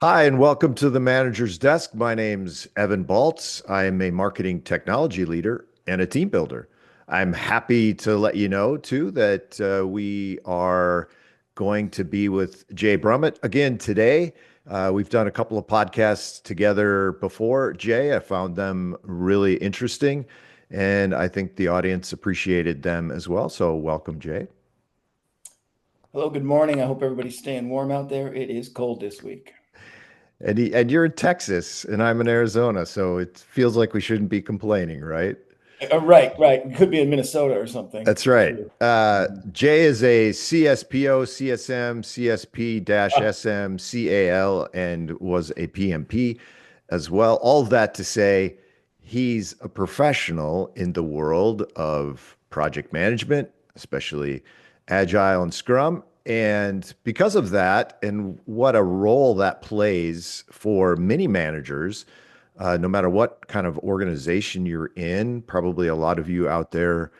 Hi, and welcome to the Manager's Desk. My name's Evan Baltz. I am a marketing technology leader and a team builder. I'm happy to let you know, too, that we are going to be with Jay Brummett again today. We've done a couple of podcasts together before. Jay, I found them really interesting, and I think the audience appreciated them as well. So, welcome, Jay. Hello, good morning. I hope everybody's staying warm out there. It is cold this week. And you're in Texas, and I'm in Arizona, so it feels like we shouldn't be complaining, right? Right. Could be in Minnesota or something. That's right. True. Jay is a CSPO, CSM, CSP-SM, CAL, and was a PMP as well. All of that to say, he's a professional in the world of project management, especially Agile and Scrum. And because of that, and what a role that plays for many managers, no matter what kind of organization you're in, probably a lot of you out there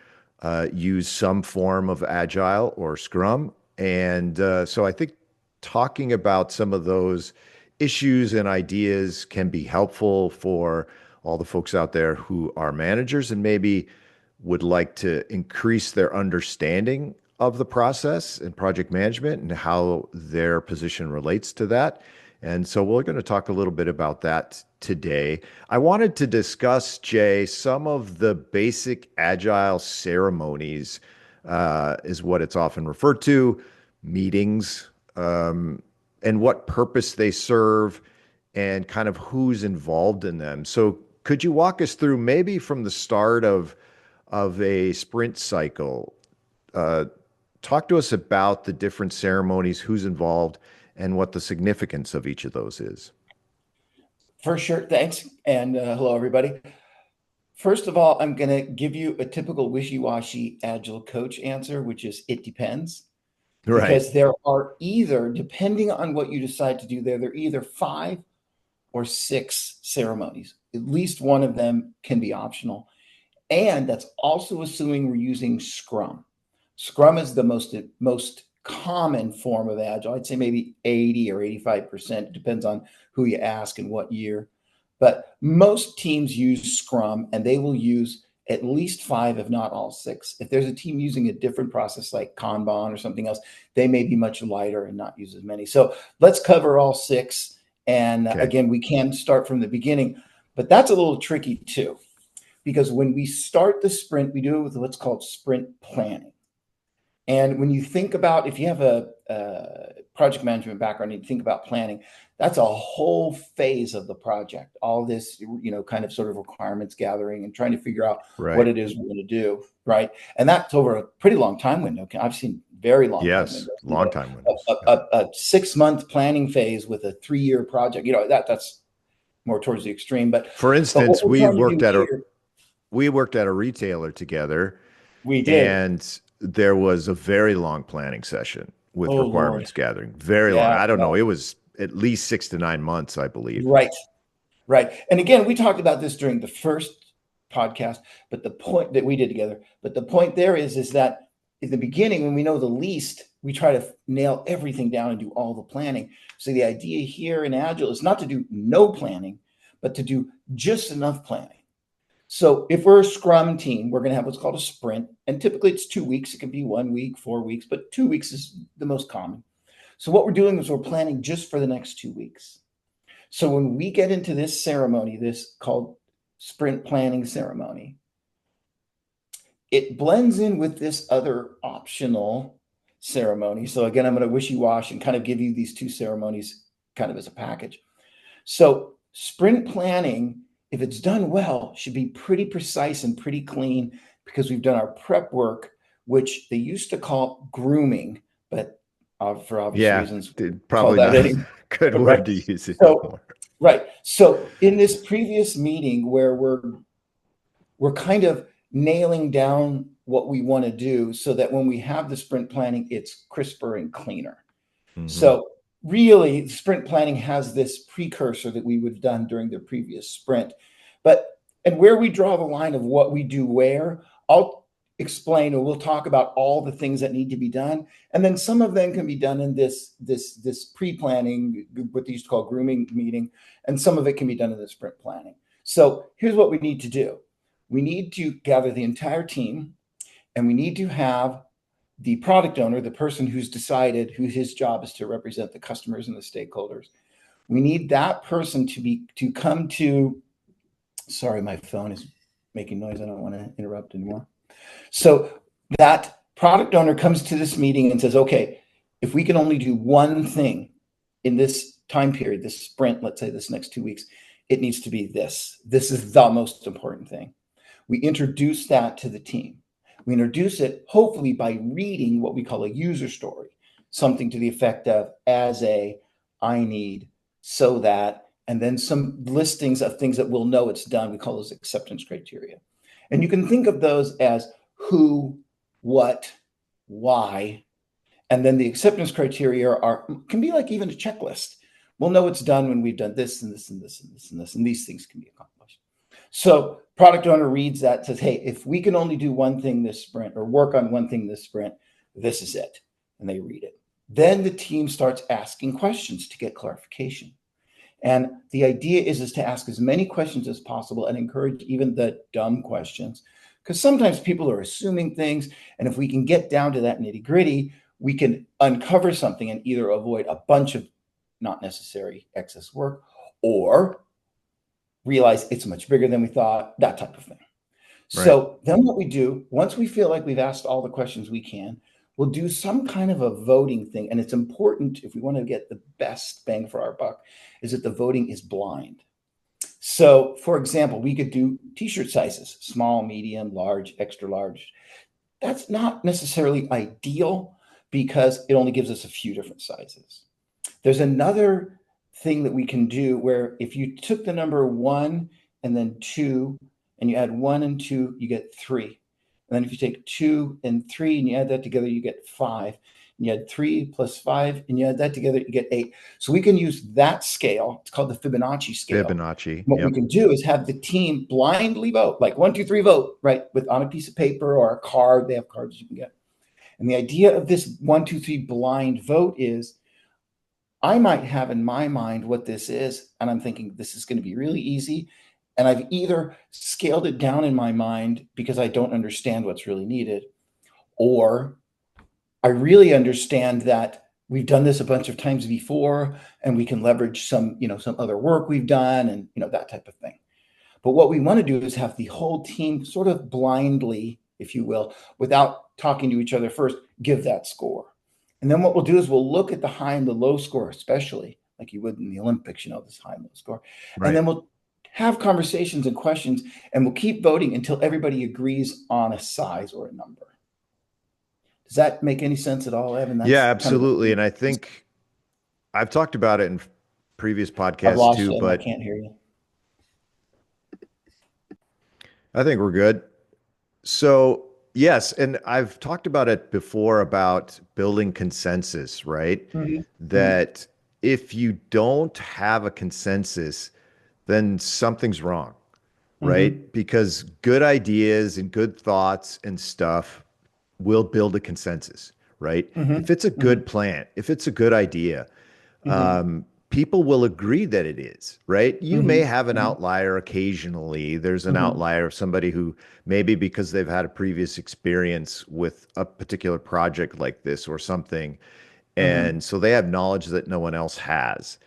use some form of Agile or Scrum. And so I think talking about some of those issues and ideas can be helpful for all the folks out there who are managers and maybe would like to increase their understanding of the process and project management and how their position relates to that. And so we're going to talk a little bit about that today. I wanted to discuss, Jay, some of the basic agile ceremonies, is what it's often referred to, meetings, and what purpose they serve, and kind of who's involved in them. So, could you walk us through maybe from the start of a sprint cycle? Uh, Talk to us about the different ceremonies, who's involved, and what the significance of each of those is. For sure. Thanks. And hello, everybody. First of all, I'm going to give you a typical wishy-washy agile coach answer, which is it depends. Right. Because there are either, depending on what you decide to do there are either 5 or 6 ceremonies. At least one of them can be optional. And that's also assuming we're using Scrum. Scrum is the most common form of Agile. I'd say maybe 80 or 85%. It depends on who you ask and what year. But most teams use Scrum and they will use at least 5, if not all 6. If there's a team using a different process like Kanban or something else, they may be much lighter and not use as many. So let's cover all 6. And Okay. again, we can start from the beginning, but that's a little tricky too, because when we start the sprint, we do it with what's called sprint planning. And when you think about, if you have a project management background and you think about planning, that's a whole phase of the project. All this, kind of sort of requirements gathering and trying to figure out what Right. it is we're going to do, right? And that's over a pretty long time window. I've seen very long time Yes. windows. Long time windows. Yeah. A 6-month planning phase with a 3-year project. That's more towards the extreme. For But what instance, we're trying to do here, we worked at a retailer together, we did. and there was a very long planning session with Oh Lord, requirements gathering. Very long. yeah, I don't know. no, It was at least 6 to 9 months, I believe. right. Right. And again, we talked about this during the first podcast, but the point that we did together, but the point there is that in the beginning, when we know the least, we try to nail everything down and do all the planning. So the idea here in Agile is not to do no planning, but to do just enough planning. So if we're a Scrum team, we're going to have what's called a sprint. And typically it's 2 weeks. It can be 1 week, 4 weeks, but 2 weeks is the most common. So what we're doing is we're planning just for the next 2 weeks. So when we get into this ceremony, this called sprint planning ceremony, it blends in with this other optional ceremony. So again, I'm going to wishy-wash and kind of give you these 2 ceremonies kind of as a package. So sprint planning, if it's done well, should be pretty precise and pretty clean because we've done our prep work, which they used to call grooming, but for obvious Yeah. reasons, call Probably that not a anyway. good Right. word to use So anymore. Right. So in this previous meeting where we're kind of nailing down what we want to do so that when we have the sprint planning, it's crisper and cleaner. Hmm. So really, sprint planning has this precursor that we would have done during the previous sprint. And where we draw the line of what we do where, explain, or we'll talk about all the things that need to be done. And then some of them can be done in this pre-planning, what they used to call grooming meeting. And some of it can be done in the sprint planning. So here's what we need to do. We need to gather the entire team, and we need to have the product owner, the person who's decided who his job is to represent the customers and the stakeholders. We need that person to come to, sorry, my phone is making noise. I don't want to interrupt anymore. So that product owner comes to this meeting and says, okay, if we can only do one thing in this time period, this sprint, let's say this next 2 weeks, it needs to be this. This is the most important thing. We introduce that to the team. We introduce it hopefully by reading what we call a user story, something to the effect of as a, I need, so that, and then some listings of things that we'll know it's done. We call those acceptance criteria. And you can think of those as who, what, why, and then the acceptance criteria can be like even a checklist. We'll know it's done when we've done this and this and this and this and this, and these things can be accomplished. So product owner reads that, says, hey, if we can only do one thing this sprint or work on one thing this sprint, this is it. And they read it. Then the team starts asking questions to get clarification. And the idea is to ask as many questions as possible and encourage even the dumb questions. Because sometimes people are assuming things. And if we can get down to that nitty gritty, we can uncover something and either avoid a bunch of not necessary excess work or realize it's much bigger than we thought, that type of thing. Right. So then what we do, once we feel like we've asked all the questions we can, we'll do some kind of a voting thing. And it's important, if we want to get the best bang for our buck, is that the voting is blind. So for example, we could do t-shirt sizes, small, medium, large, extra large. That's not necessarily ideal because it only gives us a few different sizes. There's another thing that we can do where if you took the number 1 and then 2 and you add 1 and 2, you get 3. And then if you take 2 and 3 and you add that together, you get 5. And you add 3 plus 5 and you add that together, you get 8. So we can use that scale. It's called the Fibonacci scale. What we can do is have the team blindly vote, like 1, 2, 3 vote, right? On a piece of paper or a card. They have cards you can get. And the idea of this 1, 2, 3 blind vote is I might have in my mind what this is, and I'm thinking this is going to be really easy. And I've either scaled it down in my mind because I don't understand what's really needed, or I really understand that we've done this a bunch of times before and we can leverage some other work we've done and, that type of thing. But what we want to do is have the whole team sort of blindly, if you will, without talking to each other first, give that score. And then what we'll do is we'll look at the high and the low score, especially like you would in the Olympics, this high and low score. Right. And then we'll have conversations and questions, and we'll keep voting until everybody agrees on a size or a number. Does that make any sense at all, Evan? Yeah, absolutely. And I think I've talked about it in previous podcasts too, but I can't hear you. I think we're good. So yes, and I've talked about it before about building consensus, right? Mm-hmm. That if you don't have a consensus, then something's wrong, right? Mm-hmm. Because good ideas and good thoughts and stuff will build a consensus, right? Mm-hmm. If it's a good plan, if it's a good idea, people will agree that it is, right? You may have an outlier occasionally. There's an outlier of somebody who maybe because they've had a previous experience with a particular project like this or something, and so they have knowledge that no one else has.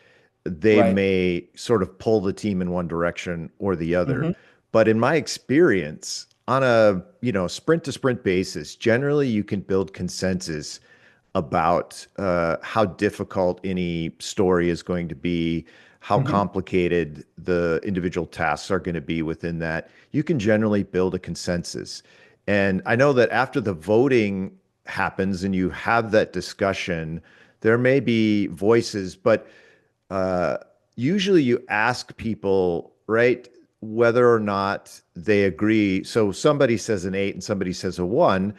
They may sort of pull the team in one direction or the other. But in my experience, on a sprint to sprint basis, generally you can build consensus about how difficult any story is going to be, how complicated the individual tasks are going to be within that. You can generally build a consensus. And I know that after the voting happens and you have that discussion, there may be voices, but usually you ask people, right, whether or not they agree. So somebody says an 8 and somebody says a 1.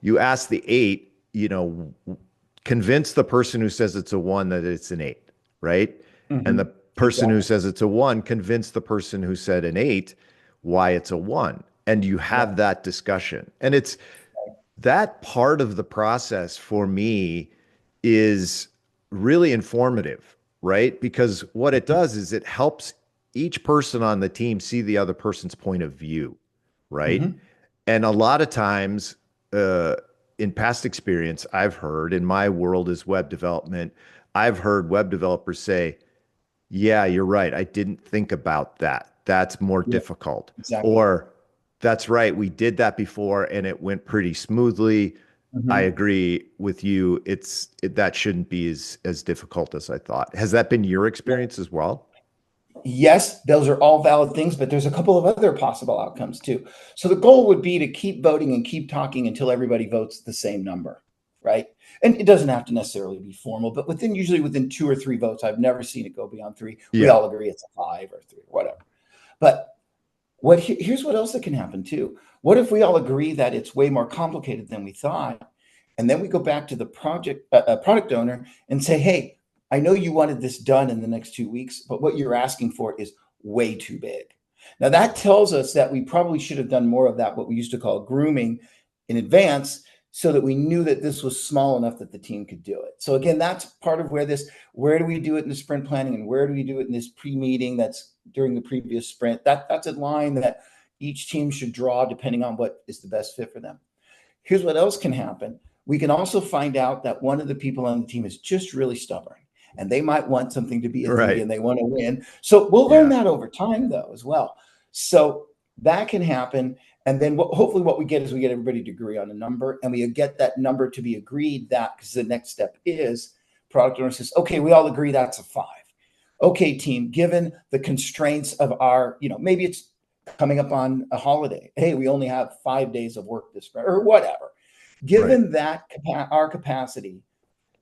You ask the 8, convince the person who says it's a 1 that it's an 8, right? And the person who says it's a 1, convince the person who said an 8 why it's a 1. and you have that discussion. And it's that part of the process for me is really informative, right? Because what it does is it helps each person on the team see the other person's point of view, right? Mm-hmm. And a lot of times, uh, in past experience, I've heard in my world as web development, I've heard web developers say, yeah, you're right. I didn't think about that. That's more Yeah, difficult. exactly. Or that's right. We did that before and it went pretty smoothly. I Mm-hmm. agree with you. That shouldn't be as difficult as I thought. Has that been your experience as well? Yes, those are all valid things, but there's a couple of other possible outcomes too. So the goal would be to keep voting and keep talking until everybody votes the same number, right? And it doesn't have to necessarily be formal, but usually within 2 or 3 votes, I've never seen it go beyond 3. We Yeah. all agree it's a 5 or 3 or whatever. But here's what else that can happen too. What if we all agree that it's way more complicated than we thought, and then we go back to the product owner and say, "Hey, I know you wanted this done in the next 2 weeks, but what you're asking for is way too big." Now that tells us that we probably should have done more of that, what we used to call grooming in advance, so that we knew that this was small enough that the team could do it. So again, that's part of where do we do it in the sprint planning, and where do we do it in this pre-meeting that's during the previous sprint? That's a line that each team should draw depending on what is the best fit for them. Here's what else can happen. We can also find out that one of the people on the team is just really stubborn, and they might want something to be a 3 Right. and they want to win. So we'll learn Yeah. that over time though as well. So that can happen. And then hopefully what we get is we get everybody to agree on a number, and we get that number to be agreed, that because the next step is product owner says, okay, we all agree that's a 5. Okay, team, given the constraints of our, maybe it's coming up on a holiday. Hey, we only have 5 days of work this sprint or whatever. Right. Given that our capacity,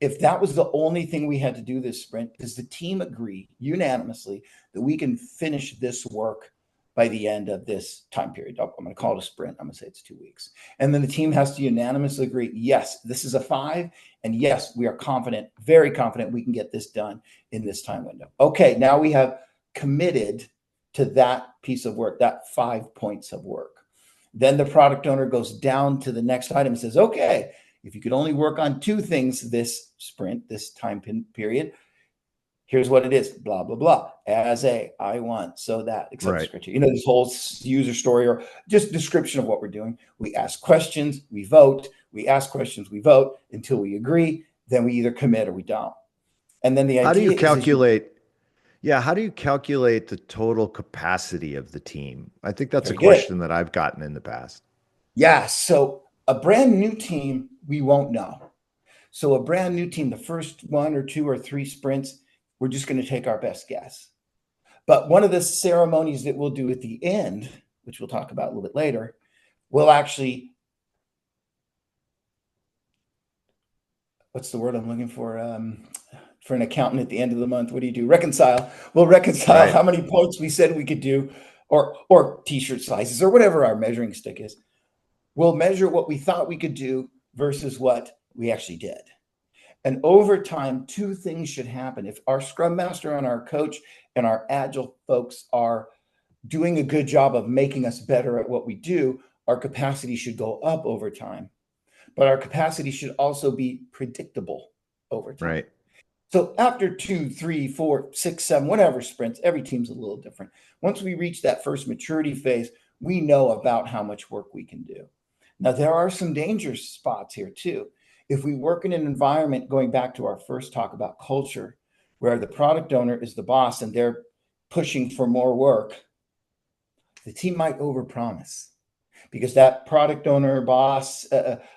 if that was the only thing we had to do this sprint, does the team agree unanimously that we can finish this work by the end of this time period? I'm going to call it a sprint. I'm going to say it's 2 weeks. And then the team has to unanimously agree, yes, this is a 5. And yes, we are confident, very confident we can get this done in this time window. Okay, now we have committed to that piece of work, that 5 points of work. Then the product owner goes down to the next item and says, okay, if you could only work on 2 things this sprint, this time period, here's what it is, blah, blah, blah. As I want, so that, etc. Right. This whole user story or just description of what we're doing. We ask questions, we vote. We ask questions, we vote until we agree. Then we either commit or we don't. And then the How do you idea is, calculate? Yeah, how do you calculate the total capacity of the team? I think that's a very good. question that I've gotten in the past. Yeah. So a brand new team, we won't know. So a brand new team, the first 1 or 2 or 3 sprints, we're just going to take our best guess. But one of the ceremonies that we'll do at the end, which we'll talk about a little bit later, will actually, what's the word I'm looking for an accountant at the end of the month? What do you do? Reconcile. We'll reconcile Right. how many points we said we could do, or t-shirt sizes, or whatever our measuring stick is. We'll measure what we thought we could do versus what we actually did. And over time, 2 things should happen. If our scrum master and our coach and our agile folks are doing a good job of making us better at what we do, our capacity should go up over time. But our capacity should also be predictable over time. Right. So after 2, 3, 4, 6, 7, whatever sprints, every team's a little different. Once we reach that first maturity phase, we know about how much work we can do. Now, there are some danger spots here too. If we work in an environment, going back to our first talk about culture, where the product owner is the boss and they're pushing for more work, the team might overpromise because that product owner, boss,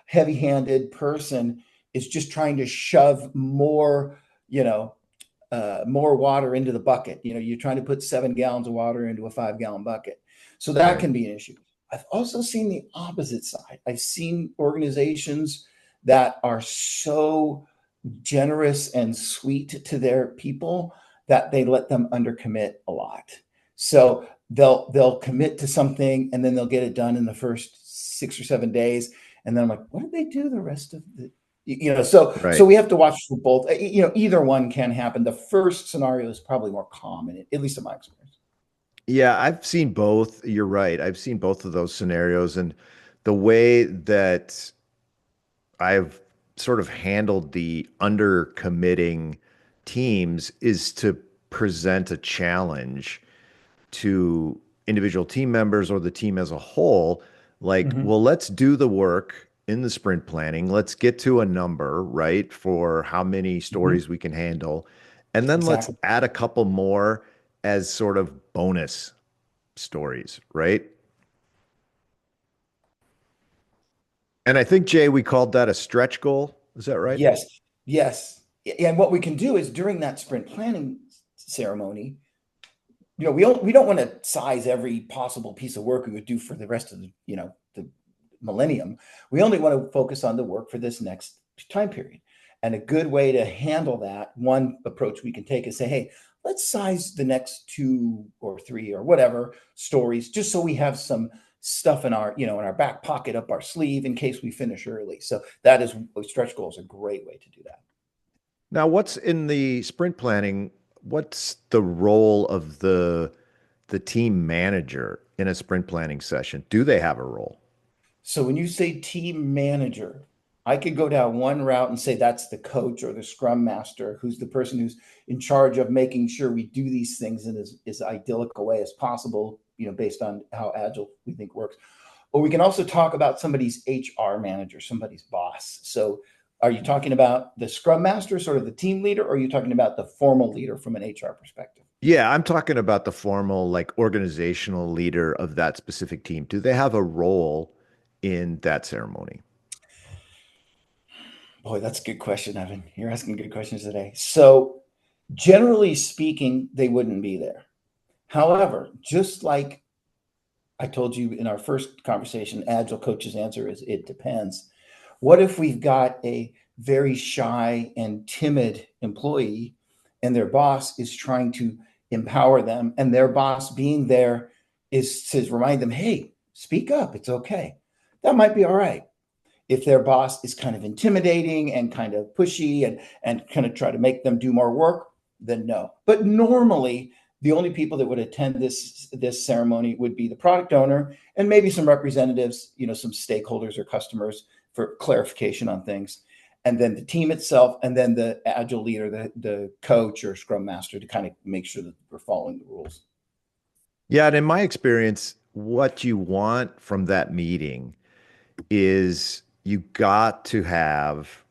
heavy-handed person is just trying to shove more, more water into the bucket. You're trying to put 7 gallons of water into a 5-gallon bucket. So that Right. can be an issue. I've also seen the opposite side. I've seen organizations that are so generous and sweet to their people that they let them undercommit a lot. So they'll commit to something and then they'll get it done in the first 6 or 7 days. And then I'm like, what did they do the rest of the, so Right. we have to watch for both. Either one can happen. The first scenario is probably more common, at least in my experience. Yeah, I've seen both. You're right. I've seen both of those scenarios. And the way that I've sort of handled the under committing teams is to present a challenge to individual team members or the team as a whole. Like, Mhm. well, let's do the work in the sprint planning. Let's get to a number, right, for how many Mhm. stories we can handle. And then let's Exactly. add a couple more as sort of bonus stories, right? And I think, Jay, we called that a stretch goal. Is that right? Yes. Yes. And what we can do is during that sprint planning ceremony, we don't want to size every possible piece of work we would do for the rest of the millennium. We only want to focus on the work for this next time period. And a good way to handle that, one approach we can take is say, hey, let's size the next 2 or 3 or whatever stories, just so we have some stuff in our back pocket up our sleeve in case we finish early. So that is stretch goals, a great way to do that. Now, what's in the sprint planning? What's the role of the team manager in a sprint planning session? Do they have a role? So when you say team manager, I could go down one route and say that's the coach or the scrum master, who's the person who's in charge of making sure we do these things in as idyllic a way as possible, based on how agile we think works. Or we can also talk about somebody's HR manager, somebody's boss. So are you talking about the scrum master, sort of the team leader, or are you talking about the formal leader from an HR perspective? Yeah, I'm talking about the formal, like organizational leader of that specific team. Do they have a role in that ceremony? Boy, that's a good question, Evan. You're asking good questions today. So generally speaking, they wouldn't be there. However, just like I told you in our first conversation, Agile Coach's answer is it depends. What if we've got a very shy and timid employee and their boss is trying to empower them, and their boss being there is to remind them, hey, speak up, it's okay. That might be all right. If their boss is kind of intimidating and kind of pushy and kind of try to make them do more work, then no. But normally, the only people that would attend this ceremony would be the product owner and maybe some representatives, some stakeholders or customers for clarification on things, and then the team itself, and then the agile leader, the coach or scrum master, to kind of make sure that we're following the rules. Yeah, and in my experience, what you want from that meeting is you got to have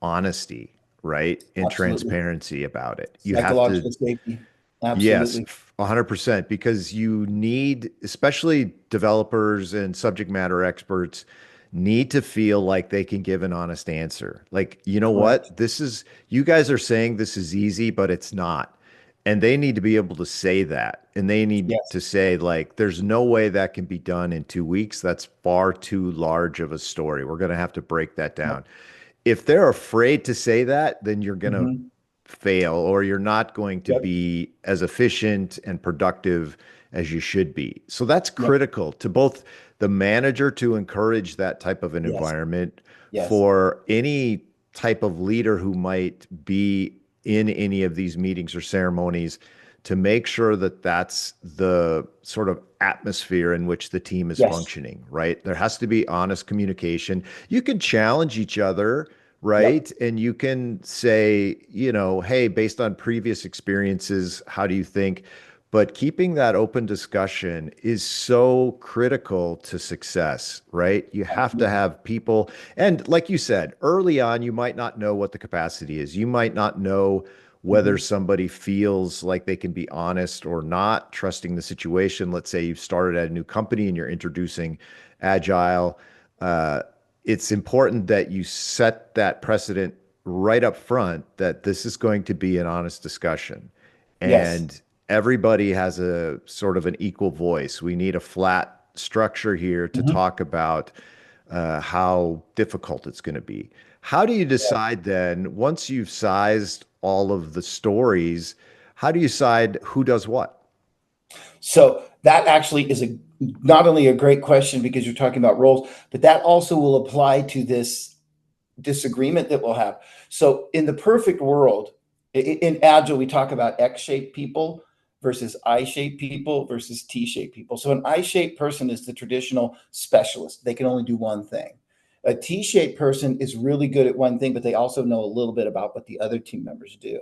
honesty, right? And Absolutely. transparency about it. You have to, Psychological safety. yes, Absolutely. 100%, because you need, especially developers and subject matter experts, need to feel like they can give an honest answer. Like, you know Correct. what? You guys are saying this is easy, but it's not. And they need to be able to say that. And they need Yes. to say, like, there's no way that can be done in 2 weeks. That's far too large of a story. We're going to have to break that Yep. down. If they're afraid to say that, then you're going to Mhm. fail, or you're not going to Yep. be as efficient and productive as you should be. So that's Yep. critical to both the manager to encourage that type of an Yes. environment, Yes. for any type of leader who might be in any of these meetings or ceremonies, to make sure that that's the sort of atmosphere in which the team is Yes. functioning, right? There has to be honest communication. You can challenge each other, Yep. right? And you can say, hey, based on previous experiences, how do you think? But keeping that open discussion is so critical to success, right? You have to Absolutely. have people. And like you said, early on, you might not know what the capacity is. You might not know whether Mhm. somebody feels like they can be honest or not, trusting the situation. Let's say you've started at a new company and you're introducing Agile. Uh, it's important that you set that precedent right up front, that this is going to be an honest discussion. Yes. And everybody has a sort of an equal voice. We need a flat structure here to Mhm. talk about how difficult it's going to be. How do you decide then, once you've sized all of the stories, how do you decide who does what? So that actually is not only a great question because you're talking about roles, but that also will apply to this disagreement that we'll have. So in the perfect world, in Agile, we talk about X-shaped people. versus I-shaped people versus T-shaped people. So an I-shaped person is the traditional specialist. They can only do one thing. A T-shaped person is really good at one thing, but they also know a little bit about what the other team members do.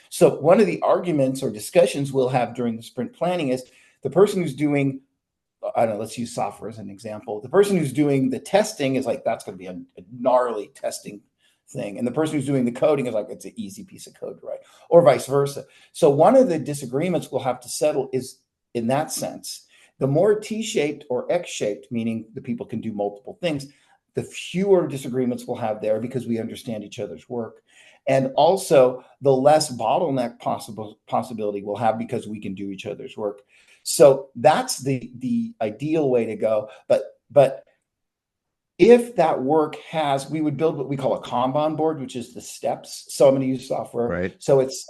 So one of the arguments or discussions we'll have during the sprint planning is the person who's doing, I don't know, let's use software as an example. The person who's doing the testing is like, that's going to be a gnarly testing thing. And the person who's doing the coding is like, it's an easy piece of code to write, or vice versa. So one of the disagreements we'll have to settle is in that sense, the more T-shaped or X-shaped, meaning the people can do multiple things, the fewer disagreements we'll have there because we understand each other's work. And also the less bottleneck possibility we'll have because we can do each other's work. So that's the ideal way to go. But if that work has, we would build what we call a Kanban board, which is the steps. So I'm going to use software. Right. So it's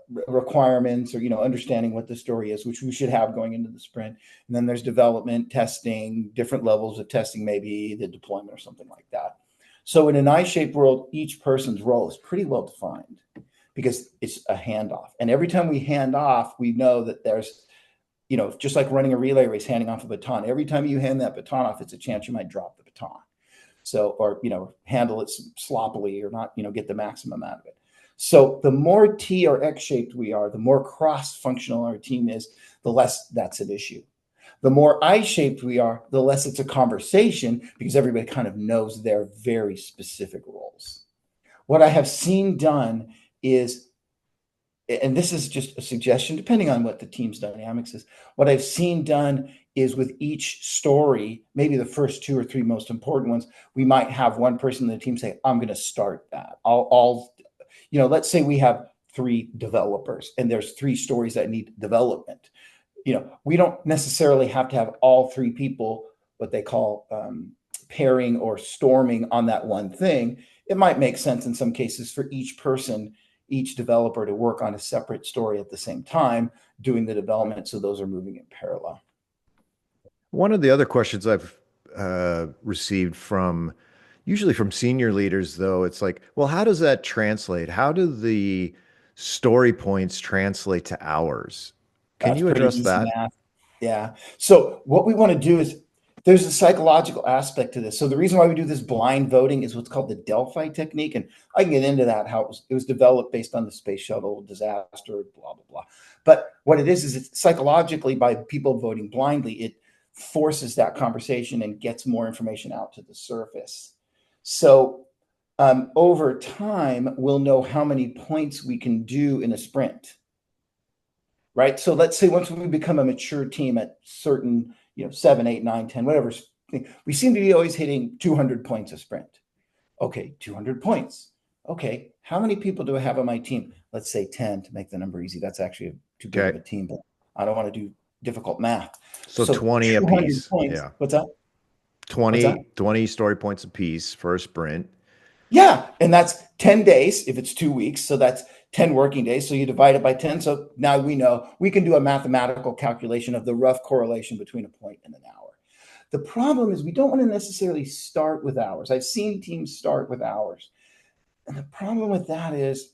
requirements or, understanding what the story is, which we should have going into the sprint. And then there's development, testing, different levels of testing, maybe the deployment or something like that. So in an I-shaped world, each person's role is pretty well defined because it's a handoff. And every time we hand off, we know that there's, just like running a relay race, handing off a baton. Every time you hand that baton off, it's a chance you might drop the baton. So, or, handle it sloppily or not, get the maximum out of it. So the more T or X-shaped we are, the more cross-functional our team is, the less that's an issue. The more I-shaped we are, the less it's a conversation because everybody kind of knows their very specific roles. What I have seen done is, and this is just a suggestion, depending on what the team's dynamics is, what I've seen done is with each story, maybe the first 2 or 3 most important ones, we might have one person in the team say, I'm going to start that. Let's say we have 3 developers and there's 3 stories that need development. We don't necessarily have to have all 3 people, what they call pairing or storming on that one thing. It might make sense in some cases for each person, each developer to work on a separate story at the same time, doing the development. So those are moving in parallel. One of the other questions I've received usually from senior leaders, though, it's like, well, how does that translate? How do the story points translate to hours? Can you address that? Math. Yeah. So what we want to do is there's a psychological aspect to this. So the reason why we do this blind voting is what's called the Delphi technique. And I can get into that, how it was developed based on the space shuttle disaster, blah, blah, blah. But what it is it's psychologically, by people voting blindly, it forces that conversation and gets more information out to the surface. So over time, we'll know how many points we can do in a sprint. Right. So let's say once we become a mature team at certain, 7, 8, 9, 10, whatever, we seem to be always hitting 200 points a sprint. Okay, 200 points. Okay, how many people do I have on my team? Let's say 10 to make the number easy. That's actually too big of a team, but I don't want to do difficult math. So 20 a piece. Points. Yeah. What's that? 20 story points a piece for a sprint. Yeah. And that's 10 days if it's 2 weeks. So that's 10 working days. So you divide it by 10. So now we know we can do a mathematical calculation of the rough correlation between a point and an hour. The problem is we don't want to necessarily start with hours. I've seen teams start with hours. And the problem with that is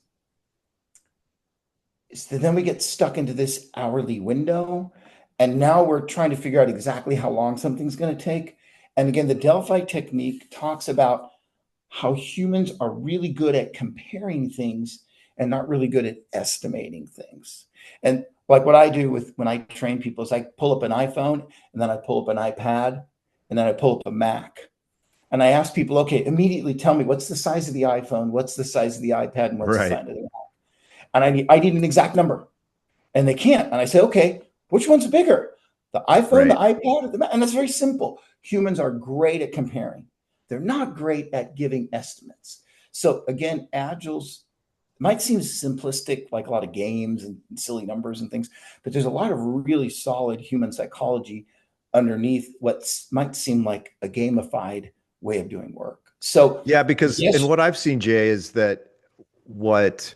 that then we get stuck into this hourly window. And now we're trying to figure out exactly how long something's going to take. And again, the Delphi technique talks about how humans are really good at comparing things and not really good at estimating things. And like what I do when I train people is I pull up an iPhone and then I pull up an iPad and then I pull up a Mac. And I ask people, okay, immediately tell me what's the size of the iPhone, what's the size of the iPad, and what's the size of the Mac. And I need an exact number. And they can't. And I say, okay, which one's bigger? The iPhone, the iPad, or the Mac? And that's very simple. Humans are great at comparing. They're not great at giving estimates. So again, Agile's might seem simplistic, like a lot of games and silly numbers and things, but there's a lot of really solid human psychology underneath what might seem like a gamified way of doing work. So yeah, because and what I've seen, Jay, is that what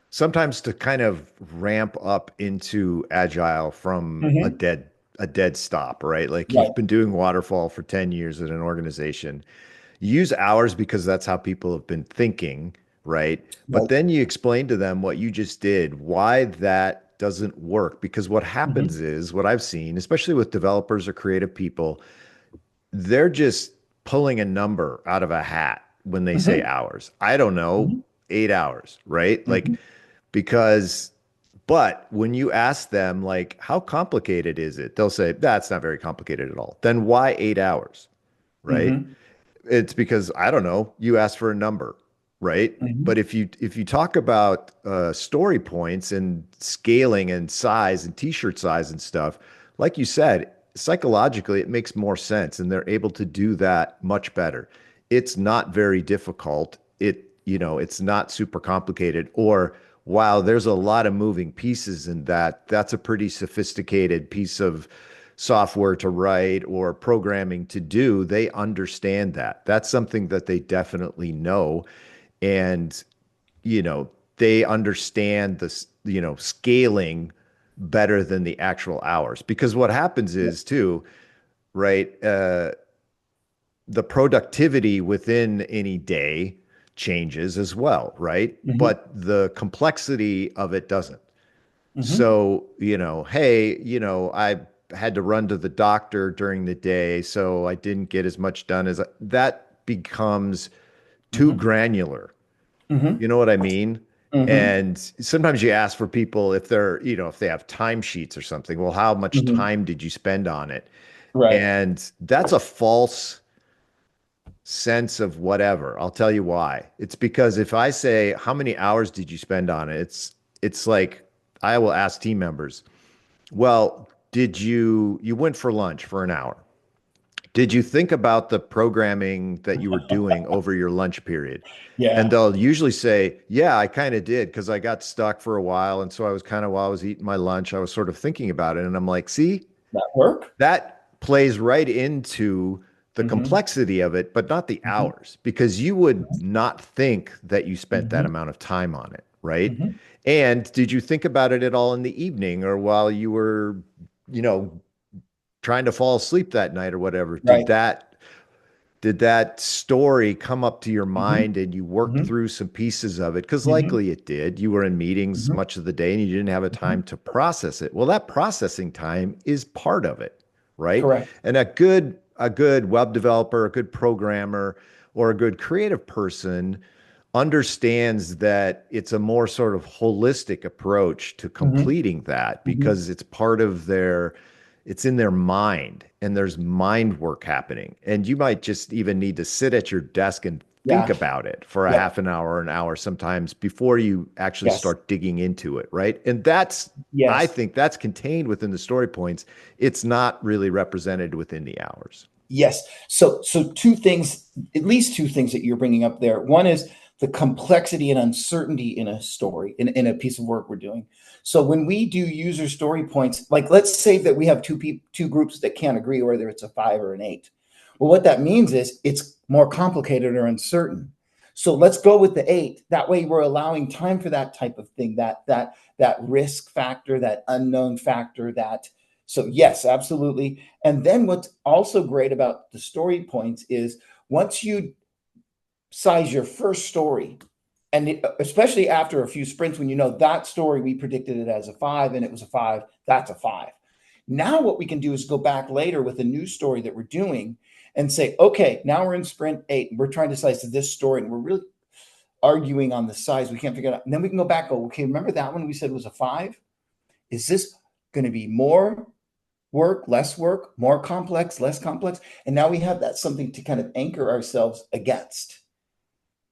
sometimes to kind of ramp up into Agile from a dead stop, right? Like you've been doing waterfall for 10 years at an organization. You use hours because that's how people have been thinking, right? But then you explain to them what you just did, why that that doesn't work because what happens is what I've seen, especially with developers or creative people, they're just pulling a number out of a hat when they say Mm-hmm. hours. I don't know, Mm-hmm. 8 hours, right? Like, Mm-hmm. because, but when you ask them, like, how complicated is it? They'll say, that's not very complicated at all. Then why 8 hours, right? Mm-hmm. It's because I don't know, you asked for a number, right? Mm-hmm. But if you talk about story points and scaling and size and t-shirt size and stuff, like you said, psychologically it makes more sense and they're able to do that much better. It's not very difficult. It's not super complicated. Or wow, there's a lot of moving pieces in that. That's a pretty sophisticated piece of software to write or programming to do. They understand that. That's something that they definitely know. And, you know, they understand this, scaling better than the actual hours. Because what happens is too, right? The productivity within any day changes as well, right? Mm-hmm. But the complexity of it doesn't. Mm-hmm. So, hey, I had to run to the doctor during the day, so I didn't get as much done that becomes too Mm-hmm. granular. Mm-hmm. You know what I mean? Mm-hmm. And sometimes you ask for people if if they have timesheets or something. Well, how much Mm-hmm. time did you spend on it? Right. And that's a false sense of whatever. I'll tell you why. It's because if I say, how many hours did you spend on it? It's like I will ask team members, well, did you went for lunch for an hour? Did you think about the programming that you were doing over your lunch period? And Yeah. they'll usually say, yeah, I kind of did because I got stuck for a while. And so I was kind of, while I was eating my lunch, I was sort of thinking about it. And I'm like, see, That work? that plays right into the Mm-hmm. complexity of it, but not the Mm-hmm. hours, because you would not think that you spent that Mm-hmm. amount of time on it, right? Mm-hmm. And did you think about it at all in the evening or while you were, you know, trying to fall asleep that night or whatever? Right. Did that story come up to your Mm-hmm. mind and you worked Mm-hmm. through some pieces of it? Because Mm-hmm. likely it did. You were in meetings Mm-hmm. much of the day and you didn't have a Mm-hmm. time to process it. Well, that processing time is part of it, right? Correct. And a good web developer, a good programmer, or a good creative person understands that it's a more sort of holistic approach to Mm-hmm. completing that Mm-hmm. because it's in their mind and there's mind work happening. And you might just even need to sit at your desk and think Yeah. about it for a Yep. half an hour, an hour sometimes before you actually Yes. start digging into it, right? And I Yes. think that's contained within the story points. It's not really represented within the hours. Yes. So two things, at least two things that you're bringing up there. One is the complexity and uncertainty in a story, in a piece of work we're doing. So when we do user story points, like let's say that we have two groups that can't agree whether it's a 5 or an 8. Well, what that means is it's more complicated or uncertain. So let's go with the 8. That way we're allowing time for that type of thing, that risk factor, that unknown factor, that so yes, absolutely. And then what's also great about the story points is once you size your first story, and especially after a few sprints, when you know that story, we predicted it as a 5 and it was a 5, that's a 5. Now, what we can do is go back later with a new story that we're doing and say, okay, now we're in sprint 8, and we're trying to size this story, and we're really arguing on the size. We can't figure it out. And then we can go back, go, okay, remember that one we said was a 5? Is this going to be more work, more complex, less complex? And now we have that something to kind of anchor ourselves against.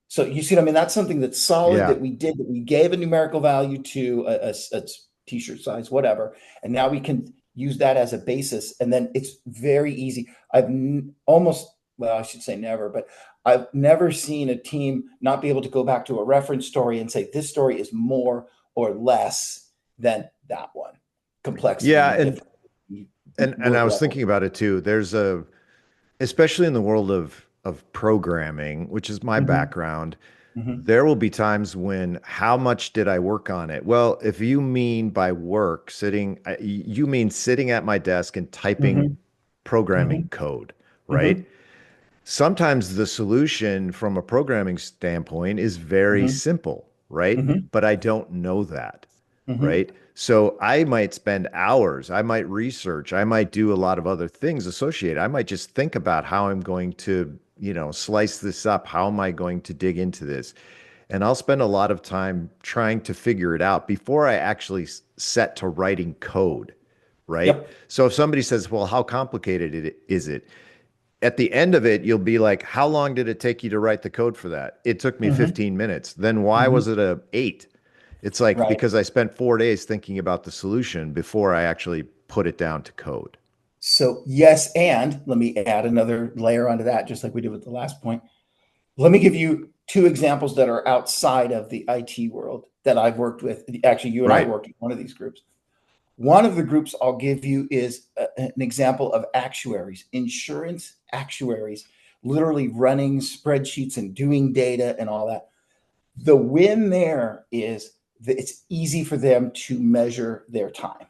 So you see what I mean? That's something that's solid Yeah. that we did, that we gave a numerical value to a t-shirt size, whatever. And now we can use that as a basis. And then it's very easy. Well, I should say never, but I've never seen a team not be able to go back to a reference story and say, this story is more or less than that one. Yeah. Complexity, And difficulty, and I word was level. thinking about it too. Especially in the world of programming, which is my Mm-hmm. background, Mm-hmm. there will be times when how much did I work on it? Well, if you mean by work you mean sitting at my desk and typing Mm-hmm. programming Mm-hmm. code, Mm-hmm. right? Sometimes the solution from a programming standpoint is very Mm-hmm. simple, right? Mm-hmm. But I don't know that. Mhm. right? So I might spend hours, I might research, I might do a lot of other things associated. I might just think about how I'm going to, slice this up. How am I going to dig into this? And I'll spend a lot of time trying to figure it out before I actually set to writing code, right? Yep. So if somebody says, well, how complicated is it? At the end of it, you'll be like, how long did it take you to write the code for that? It took me Mhm. 15 minutes. Then why Mhm. was it a 8? It's like, Right. because I spent 4 days thinking about the solution before I actually put it down to code. So yes, and let me add another layer onto that, just like we did with the last point. Let me give you two examples that are outside of the IT world that I've worked with. Actually, you and I Right. worked in one of these groups. One of the groups I'll give you is an example of actuaries, insurance actuaries, literally running spreadsheets and doing data and all that. The win there is that it's easy for them to measure their time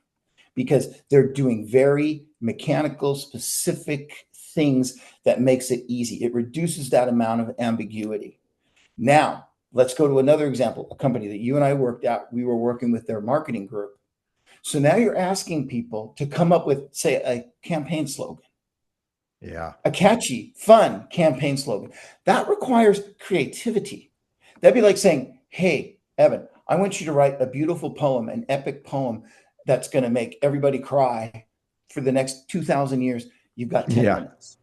because they're doing very mechanical, specific things that makes it easy. It reduces that amount of ambiguity. Now, let's go to another example, a company that you and I worked at. We were working with their marketing group. So now you're asking people to come up with, say, a campaign slogan, Yeah. a catchy, fun campaign slogan. That requires creativity. That'd be like saying, hey, Evan, I want you to write a beautiful poem, an epic poem that's going to make everybody cry for the next 2,000 years. You've got 10 Yeah. minutes.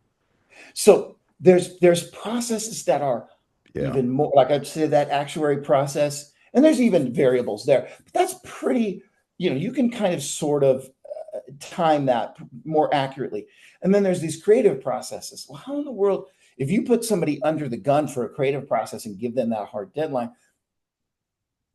So there's processes that are Yeah. even more, like I'd say that actuary process, and there's even variables there. But that's pretty, you can kind of sort of time that more accurately. And then there's these creative processes. Well, how in the world, if you put somebody under the gun for a creative process and give them that hard deadline,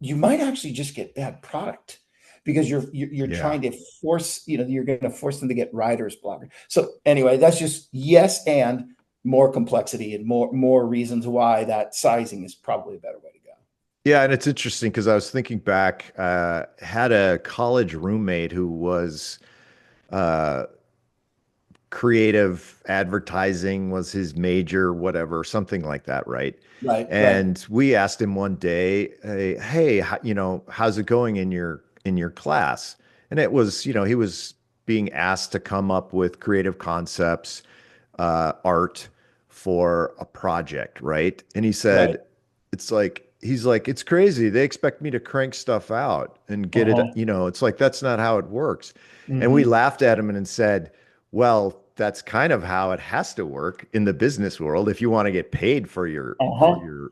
you might actually just get bad product because you're Yeah. trying to force, you're going to force them to get writer's block. So anyway, that's just yes, and more complexity and more reasons why that sizing is probably a better way to go. Yeah, and it's interesting because I was thinking back, had a college roommate who was uh, creative advertising was his major, whatever, something like that, right? Right, right. And we asked him one day, hey, how's it going in your class? And it was, he was being asked to come up with creative concepts, art for a project, right? And he Right. said, he's like, it's crazy. They expect me to crank stuff out and get it, Uh-huh. it's like that's not how it works. And we Mm-hmm. laughed at him and said, well, that's kind of how it has to work in the business world. If you want to get paid for Uh-huh. your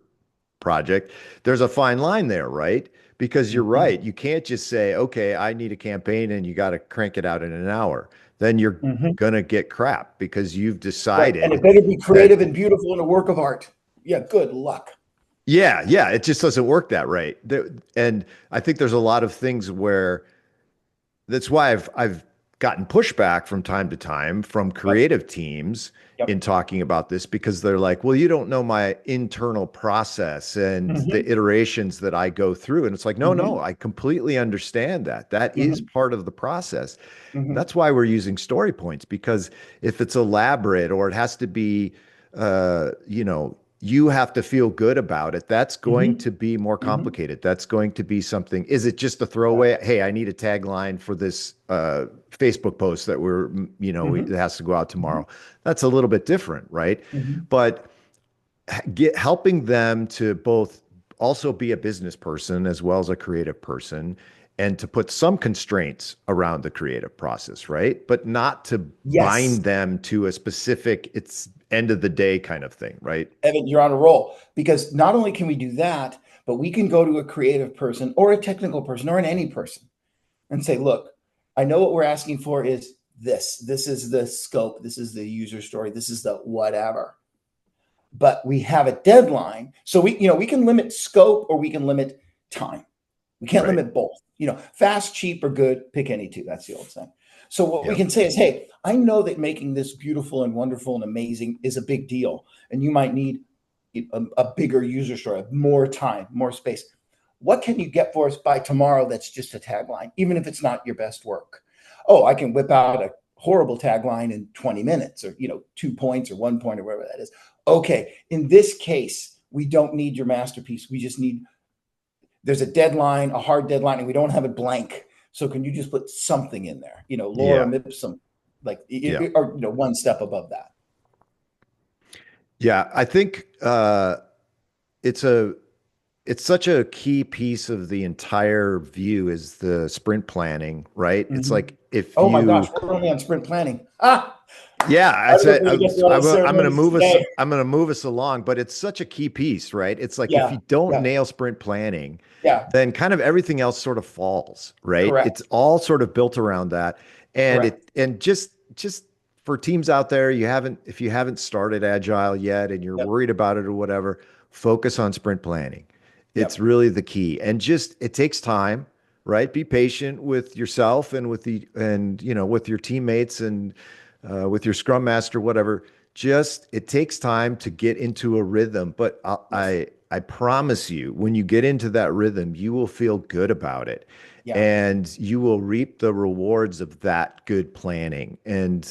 project, there's a fine line there, right? Because you're Mm-hmm. right. You can't just say, okay, I need a campaign and you got to crank it out in an hour. Then you're Mm-hmm. going to get crap because you've Right. And it decided better be that, creative and beautiful and a work of art. Yeah, good luck. yeah, it just doesn't work that right. And I think there's a lot of things where that's why I've gotten pushback from time to time from Yep. creative teams in Yep. talking about this because they're like, well, you don't know my internal process and the Mm-hmm. iterations that I go through. And it's like, no, Mm-hmm. I completely understand that. That is Mm-hmm. part of the process. And Mm-hmm. that's why we're using story points, because if it's elaborate or it has to be, you have to feel good about it, that's going Mm-hmm. to be more Mm-hmm. complicated. That's going to be something. Is it just a Right. throwaway? Hey, I need a tagline for this Facebook post that it Mm-hmm. has to go out Mm-hmm. tomorrow. That's a little bit different, right? Mm-hmm. But helping them to both also be a business person as well as a creative person and to put some constraints around the creative process, right? But not to Yes. bind them to a specific, it's end of the day kind of thing, right? Evan, you're on a roll because not only can we do that, but we can go to a creative person or a technical person or an any person and say, look, I know what we're asking for is this. This is the scope. This is the user story. This is the whatever. But we have a deadline. So we can limit scope or we can limit time. We can't Right. limit both. Fast, cheap, or good, pick any two. That's the old saying. So what we Yep. can say is, hey, I know that making this beautiful and wonderful and amazing is a big deal. And you might need a bigger user story, more time, more space. What can you get for us by tomorrow that's just a tagline, even if it's not your best work? Oh, I can whip out a horrible tagline in 20 minutes or 2 points or 1 point or whatever that is. Okay, in this case, we don't need your masterpiece. We just need there's a deadline, a hard deadline, and we don't have it blank. So can you just put something in there? Yeah. Lorem ipsum, like, Yeah. or one step above that. Yeah. I think it's a it's such a key piece of the entire view is the sprint planning, right? It's Mhm. like if Oh my gosh, you we're only on sprint planning. Ah, yeah, I I don't know if said we're gonna get through all the I'm going to ceremonies move us. today. I'm going to move us along, but it's such a key piece, right? It's like if Yeah, you don't yeah, nail sprint planning, yeah. then kind of everything else sort of falls, right? It's Correct, all sort of built around that, and correct. just for teams out there, you haven't if you haven't started agile yet and you're Yep, worried about it or whatever, focus on sprint planning. It's yep. really the key, and just it takes time, right? Be patient with yourself and with the and with your teammates and with your scrum master, whatever. Just it takes time to get into a rhythm, but Yes, I promise you, when you get into that rhythm, you will feel good about it, yeah. and you will reap the rewards of that good planning and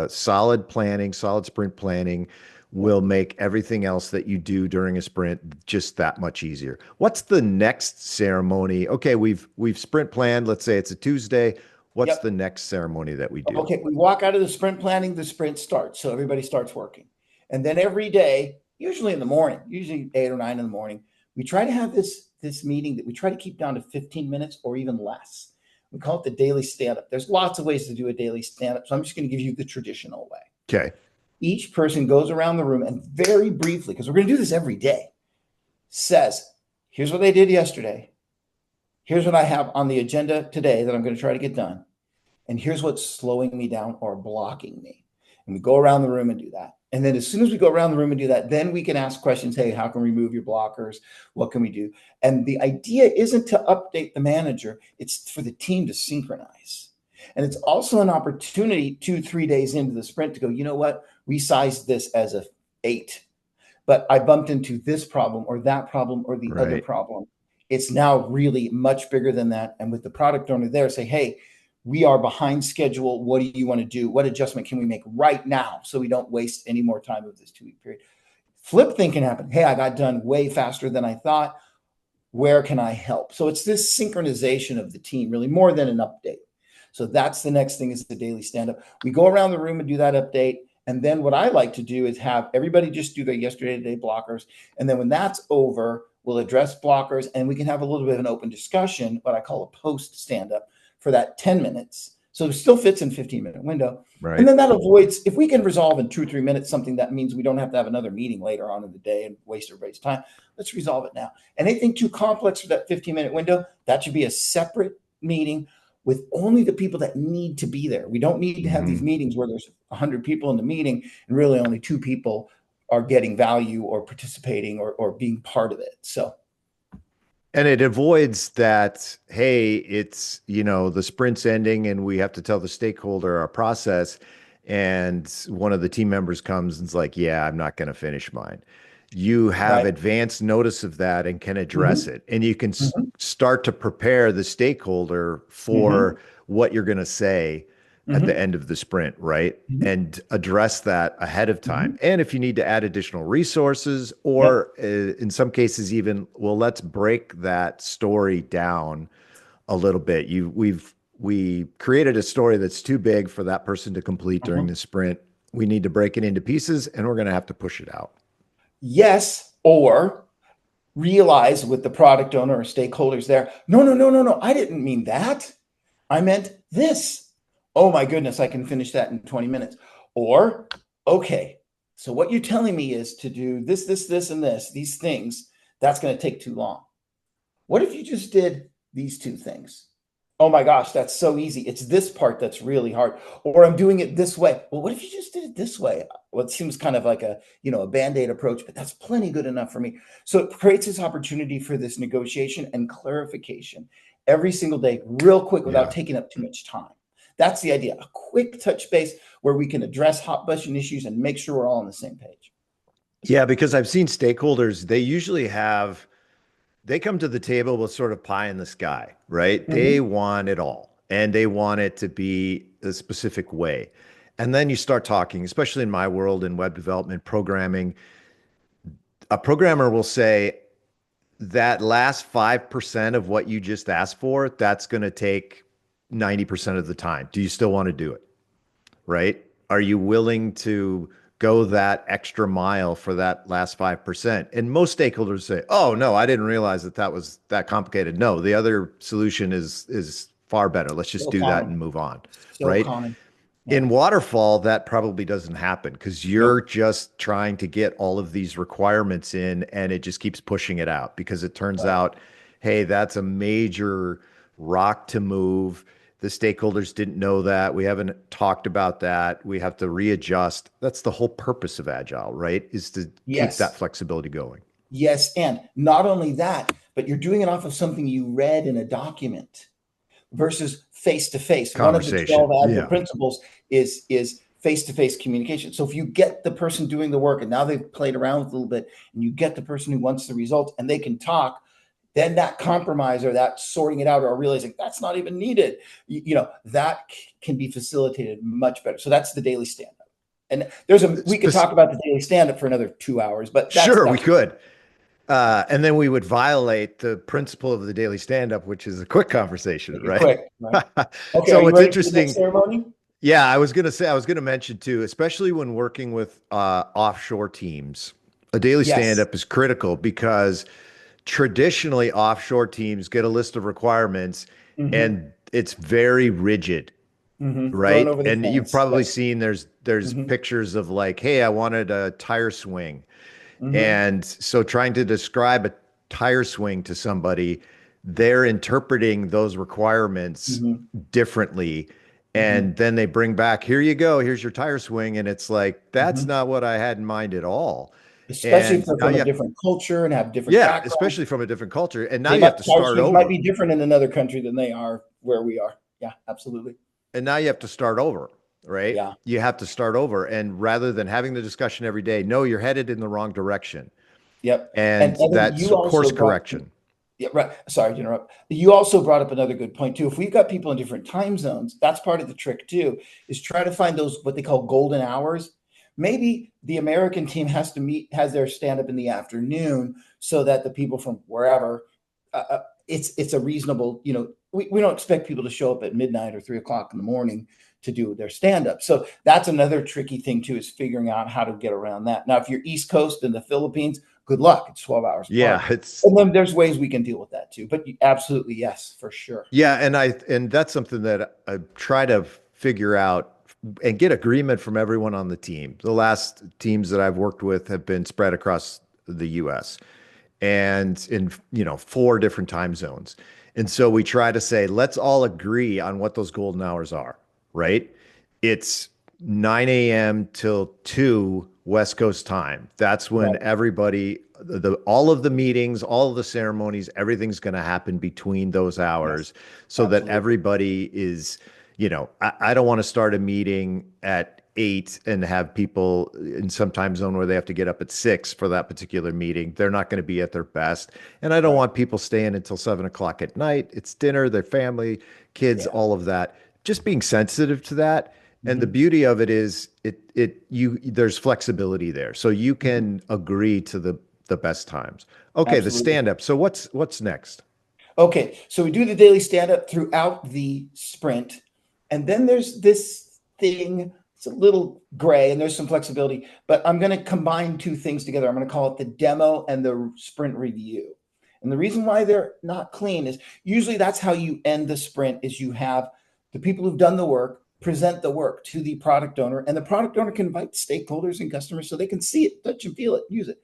solid planning, solid sprint planning. Yep. Will make everything else that you do during a sprint just that much easier. What's the next ceremony? Okay, we've sprint planned. Let's say it's a Tuesday. What's the Yep. next ceremony that we do? Okay, we walk out of the sprint planning, the sprint starts. So everybody starts working. And then every day, usually in the morning, usually 8 or 9 in the morning, we try to have this meeting that we try to keep down to 15 minutes or even less. We call it the daily stand-up. There's lots of ways to do a daily stand-up. So I'm just going to give you the traditional way. Okay. Each person goes around the room and very briefly, because we're going to do this every day, says, here's what they did yesterday. Here's what I have on the agenda today that I'm going to try to get done. And here's what's slowing me down or blocking me. And we go around the room and do that. And then as soon as we go around the room and do that, then we can ask questions. Hey, how can we remove your blockers? What can we do? And the idea isn't to update the manager. It's for the team to synchronize. And it's also an opportunity 2, 3 days into the sprint to go, you know what? We sized this as a 8, but I bumped into this problem or that problem or the other Right. problem. It's now really much bigger than that. And with the product owner there, say, hey, we are behind schedule. What do you want to do? What adjustment can we make right now so we don't waste any more time of this 2-week period? Flip thing can happen. Hey, I got done way faster than I thought. Where can I help? So it's this synchronization of the team, really more than an update. So that's the next thing is the daily stand-up. We go around the room and do that update. And then what I like to do is have everybody just do their yesterday to day blockers. And then when that's over, we'll address blockers and we can have a little bit of an open discussion, what I call a post stand-up for that 10 minutes. So it still fits in 15-minute window. And Right. then that avoids, if we can resolve in 2 or 3 minutes something, that means we don't have to have another meeting later on in the day and waste everybody's time. Let's resolve it now. Anything too complex for that 15-minute window, that should be a separate meeting with only the people that need to be there. We don't need to have these Mhm. meetings where there's 100 people in the meeting and really only 2 people are getting value or participating or being part of it. So, And it avoids that, hey, it's, the sprint's ending and we have to tell the stakeholder our process. And one of the team members comes and's like, yeah, I'm not going to finish mine. You have right. advanced notice of that and can address Mm-hmm, it. And you can mm-hmm, start to prepare the stakeholder mm-hmm, for what you're going to say at the mm-hmm, end of the sprint, right? mm-hmm, And address that ahead of time. mm-hmm. And if you need to add additional resources, Yep. or in some cases, even, well, let's break that story down a little bit. We created a story that's too big for that person to complete during Mm-hmm. the sprint. We need to break it into pieces, and we're going to have to push it out. Yes, or realize with the product owner or stakeholders there, no, no, no, no, no, I didn't mean that. I meant this. Oh my goodness, I can finish that in 20 minutes. Or, okay, so what you're telling me is to do this, this, and this, these things, that's going to take too long. What if you just did these 2 things? Oh my gosh, that's so easy. It's this part that's really hard. Or I'm doing it this way. Well, what if you just did it this way? Well, it seems kind of like a band-aid approach, but that's plenty good enough for me. So it creates this opportunity for this negotiation and clarification every single day, real quick without Yeah. taking up too much time. That's the idea. A quick touch base where we can address hot button issues and make sure we're all on the same page. Yeah, because I've seen stakeholders, they come to the table with sort of pie in the sky, right? They Mm-hmm. want it all and they want it to be a specific way. And then you start talking, especially in my world in web development, programming, a programmer will say, that last 5% of what you just asked for, that's going to take 90% of the time. Do you still want to do it? Right? Are you willing to go that extra mile for that last 5%? And most stakeholders say, "Oh, no, I didn't realize that that was that complicated." No, the other solution is far better. Let's just So do that common. and move on, So right? common. Yeah. In waterfall, that probably doesn't happen because you're Nope. just trying to get all of these requirements in and it just keeps pushing it out because it turns Right. out, hey, that's a major rock to move. The stakeholders didn't know that. We haven't talked about that. We have to readjust. That's the whole purpose of Agile, right? Is to keep that Yes. flexibility going. Yes. And not only that, but you're doing it off of something you read in a document versus face to face. One of the 12 Conversation. Agile Yeah. principles is face to face communication. So if you get the person doing the work and now they've played around with it a little bit and you get the person who wants the results and they can talk, then that compromise or that sorting it out or realizing that's not even needed, that can be facilitated much better. So that's the daily stand up. And we could talk about the daily stand up for another 2 hours, but Sure, we that's could. And then we would violate the principle of the daily stand-up, which is a quick conversation, make it right? quick. Right. Okay. Are So you what's ready for the next interesting, ceremony? yeah, I was gonna mention too, especially when working with offshore teams, a daily Yes. stand-up is critical because traditionally offshore teams get a list of requirements Mm-hmm. and it's very rigid, Mm-hmm. Thrown right? over the And you've fence. probably Yes. seen there's Mm-hmm. pictures of like, hey, I wanted a tire swing. Mm-hmm. And so trying to describe a tire swing to somebody, they're interpreting those requirements Mm-hmm. differently. Mm-hmm. And then they bring back, here you go, here's your tire swing. And it's like, that's Mm-hmm. not what I had in mind at all. Especially if And they're now from a you have, different culture and have different yeah, backgrounds. especially from a different culture. And now They you have might to tire start swings might over. be different in another country than they are where we are. Yeah, absolutely. And now you have to start over, right? Yeah. You have to start over. And rather than having the discussion every day, no, you're headed in the wrong direction. Yep. And And Evan, that's you course also brought correction. yeah, right. Sorry to interrupt. You also brought up another good point too. If we've got people in different time zones, that's part of the trick too, is try to find those what they call golden hours. Maybe the American team has their stand up in the afternoon so that the people from wherever, it's a reasonable, we don't expect people to show up at midnight or 3 o'clock in the morning to do their stand up. So that's another tricky thing too, is figuring out how to get around that. Now, if you're East Coast in the Philippines, good luck. It's 12 hours Yeah, apart. it's And then there's ways we can deal with that too. But absolutely, yes, for sure. yeah, and that's something that I try to figure out and get agreement from everyone on the team. The last teams that I've worked with have been spread across the US and in, four different time zones. And so we try to say, let's all agree on what those golden hours are, right? It's 9 a.m. till 2 West Coast time. That's when Right. everybody, all of the meetings, all of the ceremonies, everything's going to happen between those Yes, hours so that absolutely. everybody is, I don't want to start a meeting at 8 and have people in some time zone where they have to get up at 6 for that particular meeting. They're not going to be at their best. And I don't Right. want people staying until 7 o'clock at night. It's dinner, their family, kids, Yeah. all of that. Just being sensitive to that. And the Hmm. beauty of it is there's flexibility there. So you Hmm. can agree to the best times. Okay, the Absolutely. stand up. So what's next? Okay. So we do the daily stand up throughout the sprint. And then there's this thing. It's a little gray and there's some flexibility, but I'm going to combine two things together. I'm going to call it the demo and the sprint review. And the reason why they're not clean is usually that's how you end the sprint is you have the people who've done the work present the work to the product owner and the product owner can invite stakeholders and customers so they can see it, touch and feel it, use it.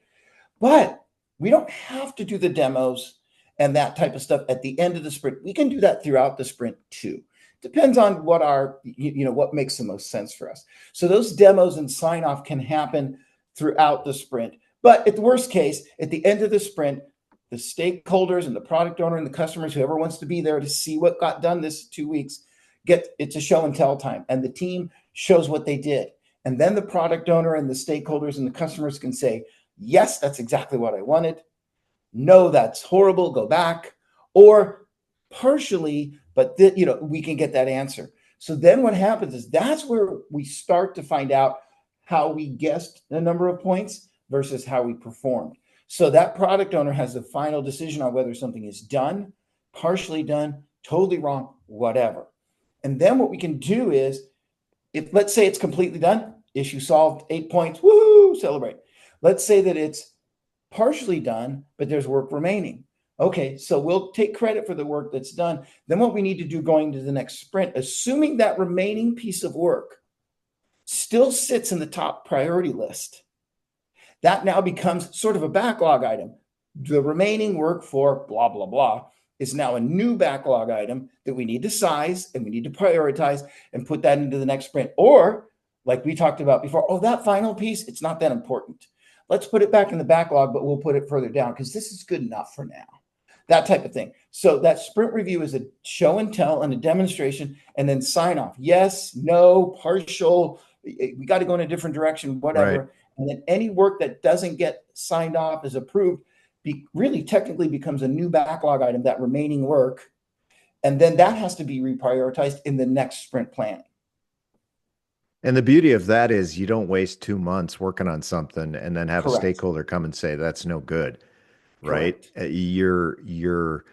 But we don't have to do the demos and that type of stuff at the end of the sprint. We can do that throughout the sprint too. Depends on what what makes the most sense for us. So those demos and sign off can happen throughout the sprint. But at the worst case, at the end of the sprint, the stakeholders and the product owner and the customers, whoever wants to be there to see what got done this 2 weeks, it's a show and tell time. And the team shows what they did. And then the product owner and the stakeholders and the customers can say, yes, that's exactly what I wanted. No, that's horrible. Go back. Or partially, but we can get that answer. So then what happens is that's where we start to find out how we guessed the number of points versus how we performed. So that product owner has the final decision on whether something is done, partially done, totally wrong, whatever. And then what we can do is, if let's say it's completely done, issue solved, 8 points, woohoo, celebrate. Let's say that it's partially done, but there's work remaining. Okay, so we'll take credit for the work that's done. Then what we need to do going to the next sprint, assuming that remaining piece of work still sits in the top priority list, that now becomes sort of a backlog item. The remaining work for blah, blah, blah is now a new backlog item that we need to size and we need to prioritize and put that into the next sprint. Or, like we talked about before, oh, that final piece, it's not that important. Let's put it back in the backlog, but we'll put it further down because this is good enough for now. That type of thing. So that sprint review is a show and tell and a demonstration, and then sign off. Yes, no, partial. We got to go in a different direction, whatever. Right. And then any work that doesn't get signed off as approved really technically becomes a new backlog item, that remaining work. And then that has to be reprioritized in the next sprint plan. And the beauty of that is you don't waste 2 months working on something and then have Correct. a stakeholder come and say, that's no good, right? Correct. You're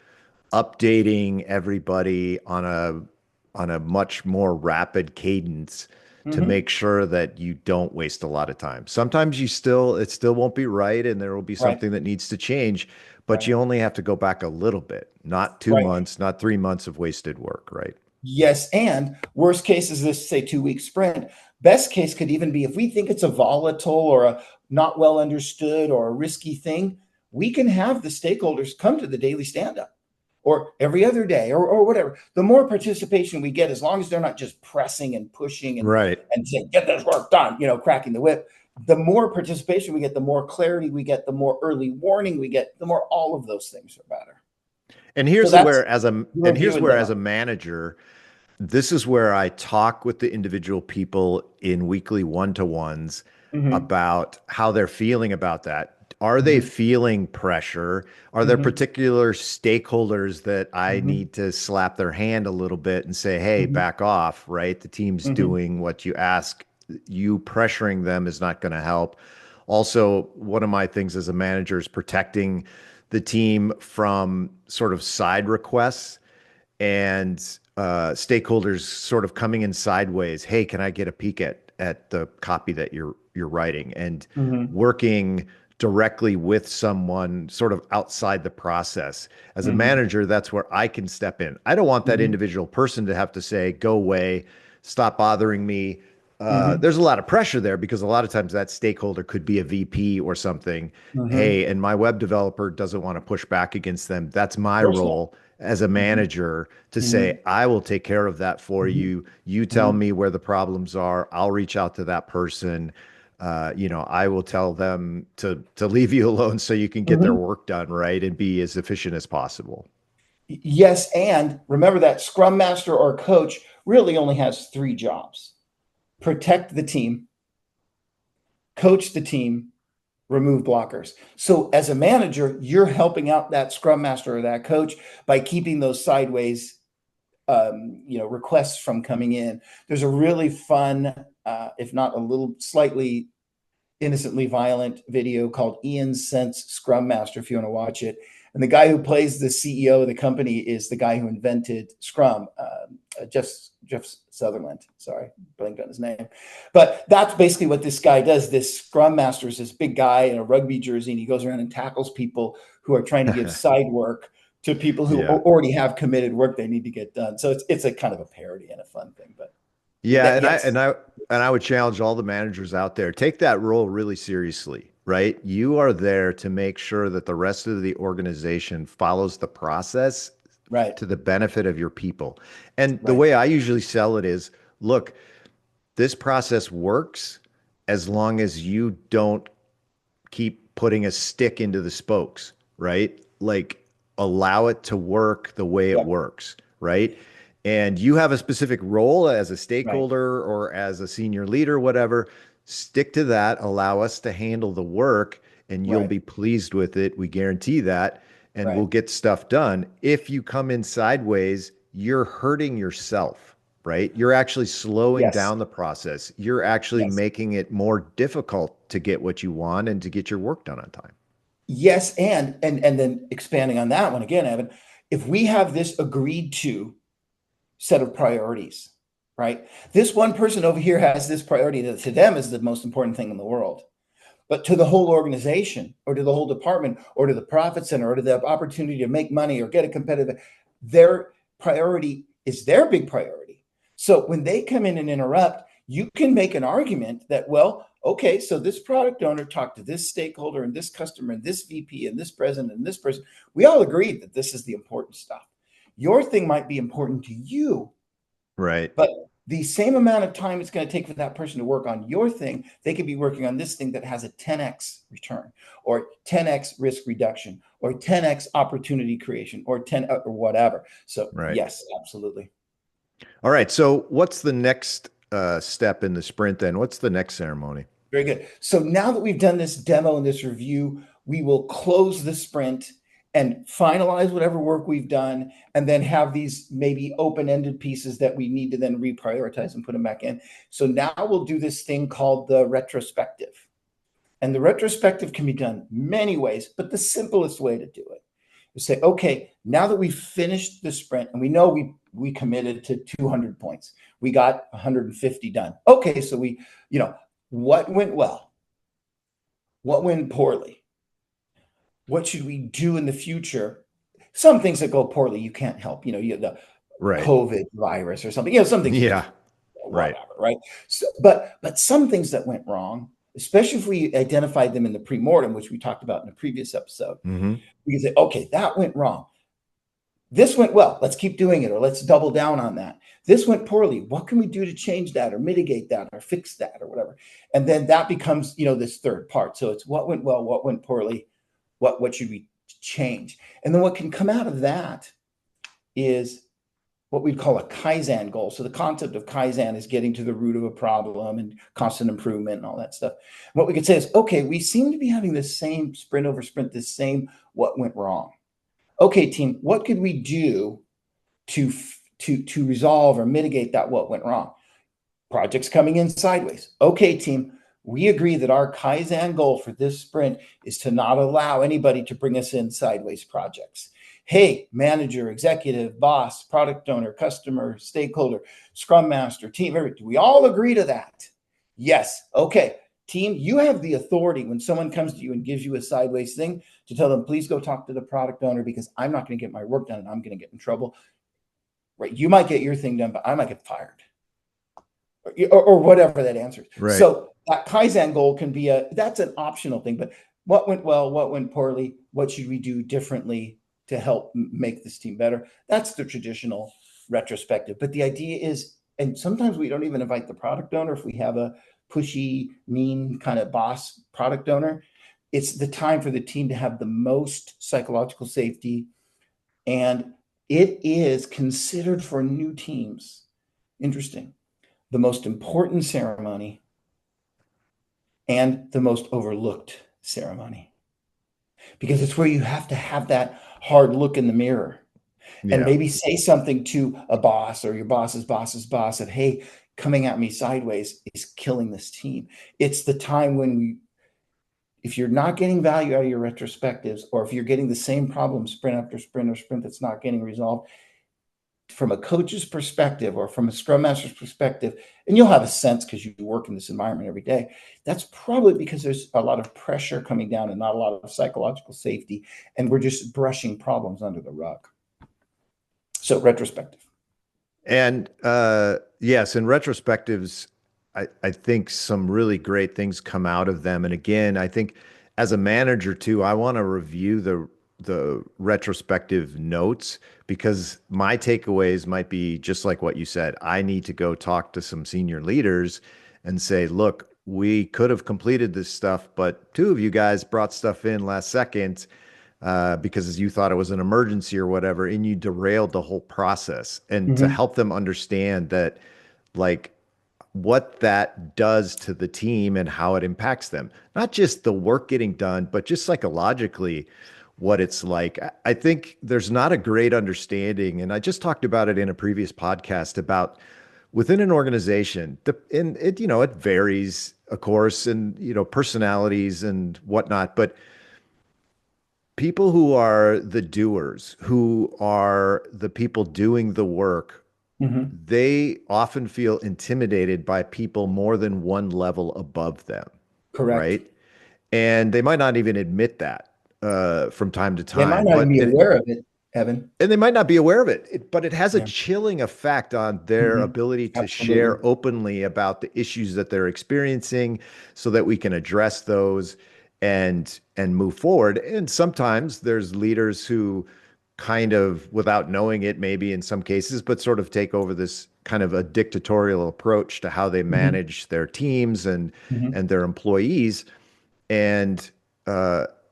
updating everybody on a much more rapid cadence to make sure that you don't waste a lot of time. Sometimes it still won't be right, and there will be Right. something that needs to change, but Right. you only have to go back a little bit, not 2 months, not 3 months of wasted work, right? Yes, and worst case is this, say, 2-week sprint. Best case could even be if we think it's a volatile or a not well understood or a risky thing, we can have the stakeholders come to the daily stand-up or every other day or whatever. The more participation we get, as long as they're not just pressing and pushing and Right. saying, get this work done, cracking the whip, the more participation we get, the more clarity we get, the more early warning we get, the more all of those things are better. And here's So where as a them. manager, this is where I talk with the individual people in weekly one-to-ones about how they're feeling about that. Are they feeling pressure? Are there particular stakeholders that I need to slap their hand a little bit and say, hey, back off, right? The team's doing what you ask. You pressuring them is not going to help. Also, one of my things as a manager is protecting the team from sort of side requests and stakeholders sort of coming in sideways. Hey, can I get a peek at the copy that you're writing? And working directly with someone sort of outside the process. As a manager, that's where I can step in. I don't want that individual person to have to say, go away, stop bothering me. There's a lot of pressure there because a lot of times that stakeholder could be a VP or something. Hey, and my web developer doesn't want to push back against them. That's my role as a manager to say, I will take care of that for you. You tell me where the problems are. I'll reach out to that person. I will tell them to leave you alone so you can get their work done, right? And be as efficient as possible. Yes, and remember that Scrum Master or coach really only has 3 jobs. Protect the team, coach the team, remove blockers. So as a manager, you're helping out that Scrum Master or that coach by keeping those sideways requests from coming in. There's a really fun, if not a little slightly innocently violent video called Ian Sense Scrum Master, if you want to watch it. And the guy who plays the CEO of the company is the guy who invented Scrum, Jeff Sutherland. Sorry, blanked on his name. But that's basically what this guy does. This Scrum Master is this big guy in a rugby jersey, and he goes around and tackles people who are trying to give side work to people who already have committed work they need to get done. So it's a kind of a parody and a fun thing. But yeah, I would challenge all the managers out there, take that role really seriously, right? You are there to make sure that the rest of the organization follows the process to the benefit of your people. And the way I usually sell it is, look, this process works as long as you don't keep putting a stick into the spokes, right? Like allow it to work the way it works, right? And you have a specific role as a stakeholder or as a senior leader, whatever, stick to that, allow us to handle the work, and you'll be pleased with it. We guarantee that, and we'll get stuff done. If you come in sideways, you're hurting yourself, right? You're actually slowing down the process. You're actually making it more difficult to get what you want and to get your work done on time. Yes, and then expanding on that one again, Evan, if we have this agreed to set of priorities, right? This one person over here has this priority that to them is the most important thing in the world. But to the whole organization or to the whole department or to the profit center or to the opportunity to make money or get a competitive, their priority is their big priority. So when they come in and interrupt, you can make an argument that, well, okay, so this product owner talked to this stakeholder and this customer and this VP and this president and this person. We all agreed that this is the important stuff. Your thing might be important to you, Right. but the same amount of time it's going to take for that person to work on your thing, they could be working on this thing that has a 10x return or 10x risk reduction or 10x opportunity creation or 10 or whatever. So Right. yes, absolutely. All right. So what's the next step in the sprint then? What's the next ceremony? Very good. So now that we've done this demo and this review, we will close the sprint and finalize whatever work we've done, and then have these maybe open-ended pieces that we need to then reprioritize and put them back in. So now we'll do this thing called the retrospective. And the retrospective can be done many ways, but the simplest way to do it is say, okay, now that we've finished the sprint and we know we committed to 200 points, we got 150 done. Okay, so what went well? What went poorly? What should we do in the future? Some things that go poorly, you can't help. You have the Right. COVID virus or something. Some things you just Yeah. Right. whatever, right? So, but some things that went wrong, especially if we identified them in the pre-mortem, which we talked about in a previous episode, Mm-hmm. we can say, okay, that went wrong. This went well. Let's keep doing it, or let's double down on that. This went poorly. What can we do to change that, or mitigate that, or fix that, or whatever? And then that becomes, this third part. So it's what went well, what went poorly, what should we change, and then what can come out of that is what we'd call a Kaizen goal. So the concept of Kaizen is getting to the root of a problem and constant improvement and all that stuff. What we could say is, okay, we seem to be having the same sprint over sprint, the same what went wrong. Okay, team, what could we do to resolve or mitigate that what went wrong? Projects coming in sideways. Okay, team, we agree that our Kaizen goal for this sprint is to not allow anybody to bring us in sideways projects. Hey, manager, executive, boss, product owner, customer, stakeholder, scrum master, team, do we all agree to that? Yes. Okay. Team, you have the authority when someone comes to you and gives you a sideways thing to tell them, please go talk to the product owner because I'm not going to get my work done and I'm going to get in trouble. Right? You might get your thing done, but I might get fired. Or whatever that answer is. Right. So that Kaizen goal can be that's an optional thing, but what went well, what went poorly, what should we do differently to help make this team better? That's the traditional retrospective. But the idea is, and sometimes we don't even invite the product owner if we have a pushy, mean kind of boss product owner. It's the time for the team to have the most psychological safety. And it is considered for new teams. Interesting. The most important ceremony and the most overlooked ceremony, because it's where you have to have that hard look in the mirror and maybe say something to a boss or your boss's boss's boss of, hey, coming at me sideways is killing this team. It's the time when if you're not getting value out of your retrospectives, or if you're getting the same problem sprint after sprint or sprint that's not getting resolved, from a coach's perspective or from a scrum master's perspective, and you'll have a sense because you work in this environment every day, that's probably because there's a lot of pressure coming down and not a lot of psychological safety, and we're just brushing problems under the rug. So retrospective. And yes, in retrospectives, I think some really great things come out of them. And again, I think as a manager too, I want to review the retrospective notes, because my takeaways might be just like what you said. I need to go talk to some senior leaders and say, look, we could have completed this stuff, but two of you guys brought stuff in last second because you thought it was an emergency or whatever, and you derailed the whole process. And to help them understand that, like, what that does to the team and how it impacts them, not just the work getting done, but just psychologically what it's like. I think there's not a great understanding, and I just talked about it in a previous podcast about within an organization, and it varies, of course, and personalities and whatnot, but people who are the doers, who are the people doing the work, Hmm. they often feel intimidated by people more than one level above them, Correct. right? And they might not even admit that from time to They might time, not even be aware of it, Evan. and they might not be aware of it, but it has a Yeah. chilling effect on their Hmm. ability to Absolutely. share openly about the issues that they're experiencing so that we can address those and move forward. And sometimes there's leaders who kind of, without knowing it, maybe in some cases, but sort of take over this kind of a dictatorial approach to how they Hmm. manage their teams Hmm. and their employees. And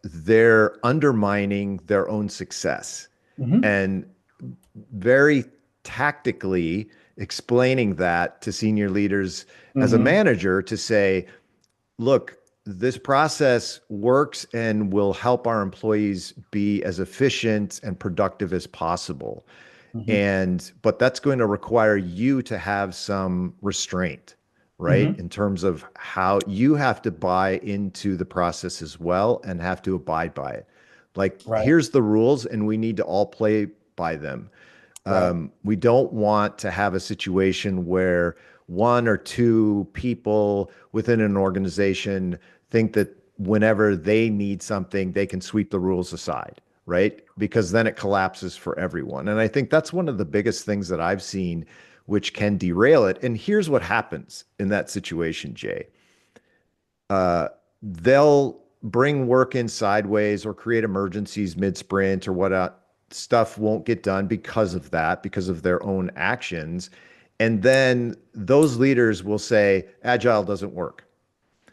they're undermining their own success Hmm. and very tactically explaining that to senior leaders as a Hmm. manager to say, look, this process works and will help our employees be as efficient and productive as possible. Hmm. But that's going to require you to have some restraint, right? Hmm. In terms of how you have to buy into the process as well and have to abide by it. Like, Right. here's the rules, and we need to all play by them. Right. We don't want to have a situation where one or two people within an organization think that whenever they need something, they can sweep the rules aside, right? Because then it collapses for everyone. And I think that's one of the biggest things that I've seen which can derail it. And here's what happens in that situation, Jay. They'll bring work in sideways or create emergencies mid sprint or whatnot. Stuff won't get done because of that, because of their own actions. And then those leaders will say, Agile doesn't work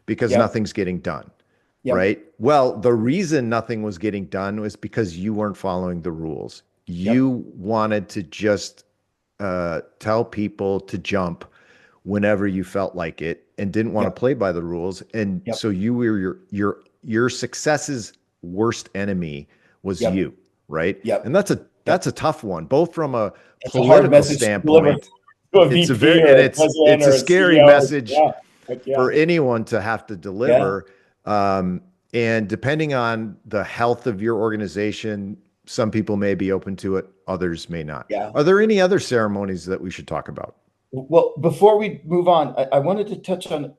because Yep. nothing's getting done, Yep. right? Well, the reason nothing was getting done was because you weren't following the rules. Yep. You wanted to just tell people to jump whenever you felt like it and didn't want to Yep. play by the rules. And Yep. so you were your success's worst enemy was Yep. you, right? Yep. And Yep. that's a tough one, both from a It's a hard political message to deliver standpoint. to a It's a VP very or and a president it's a or a scary CEO. message Yeah. Heck yeah. for anyone to have to Yeah. deliver. And depending on the health of your organization, some people may be open to it, others may not. Yeah. Are there any other ceremonies that we should talk about? Well, before we move on, I wanted to touch on,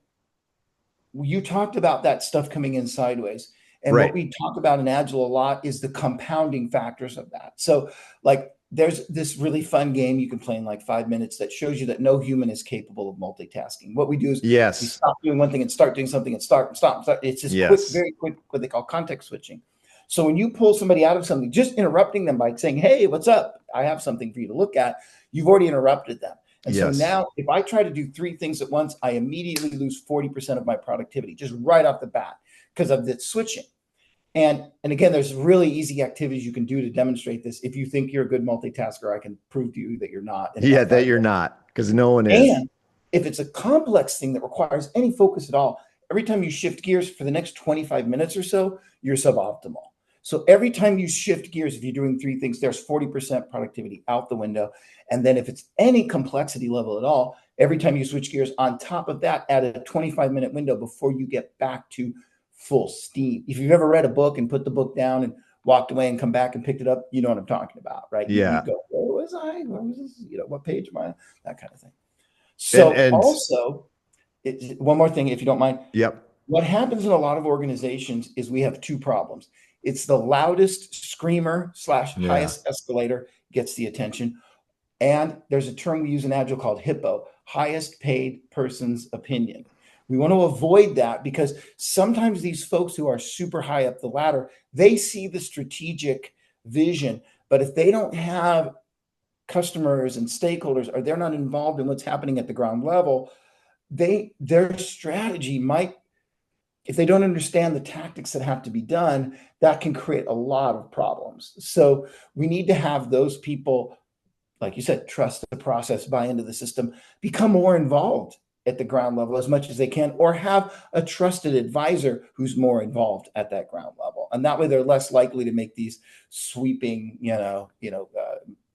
you talked about that stuff coming in sideways. And what Right. we talk about in Agile a lot is the compounding factors of that. So, like, there's this really fun game you can play in like 5 minutes that shows you that no human is capable of multitasking. What we do is we Yes. stop doing one thing and start doing something and start and stop. And start. It's this quick, Yes. very quick, what they call context switching. So when you pull somebody out of something, just interrupting them by saying, "Hey, what's up? I have something for you to look at," you've already interrupted them. And so Yes. now, if I try to do three things at once, I immediately lose 40% of my productivity just right off the bat because of the switching. And again, there's really easy activities you can do to demonstrate this. If you think you're a good multitasker, I can prove to you that you're not in Yeah, about that 5 you're minutes. not, because no one is. And if it's a complex thing that requires any focus at all, every time you shift gears for the next 25 minutes or so, you're suboptimal. So every time you shift gears, if you're doing three things, there's 40% productivity out the window. And then if it's any complexity level at all, every time you switch gears on top of that, add a 25-minute window before you get back to full steam. If you've ever read a book and put the book down and walked away and come back and picked it up, you know what I'm talking about, right? You Yeah. go, where was I? Where was this? What page am I? That kind of thing. And So and also, one more thing, if you don't mind, yep. what happens in a lot of organizations is we have two problems. It's the loudest screamer slash Yeah. highest escalator gets the attention. And there's a term we use in Agile called HIPPO, highest paid person's opinion. We want to avoid that because sometimes these folks who are super high up the ladder, they see the strategic vision. But if they don't have customers and stakeholders, or they're not involved in what's happening at the ground level, their strategy might, if they don't understand the tactics that have to be done, that can create a lot of problems. So we need to have those people, like you said, trust the process, buy into the system, become more involved at the ground level as much as they can, or have a trusted advisor who's more involved at that ground level. And that way they're less likely to make these sweeping,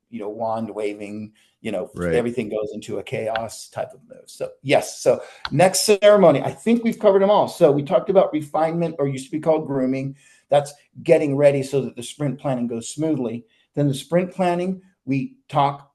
wand waving, Right. everything goes into a chaos type of move. So yes. So next ceremony, I think we've covered them all. So we talked about refinement, or used to be called grooming. That's getting ready so that the sprint planning goes smoothly. Then the sprint planning, we talk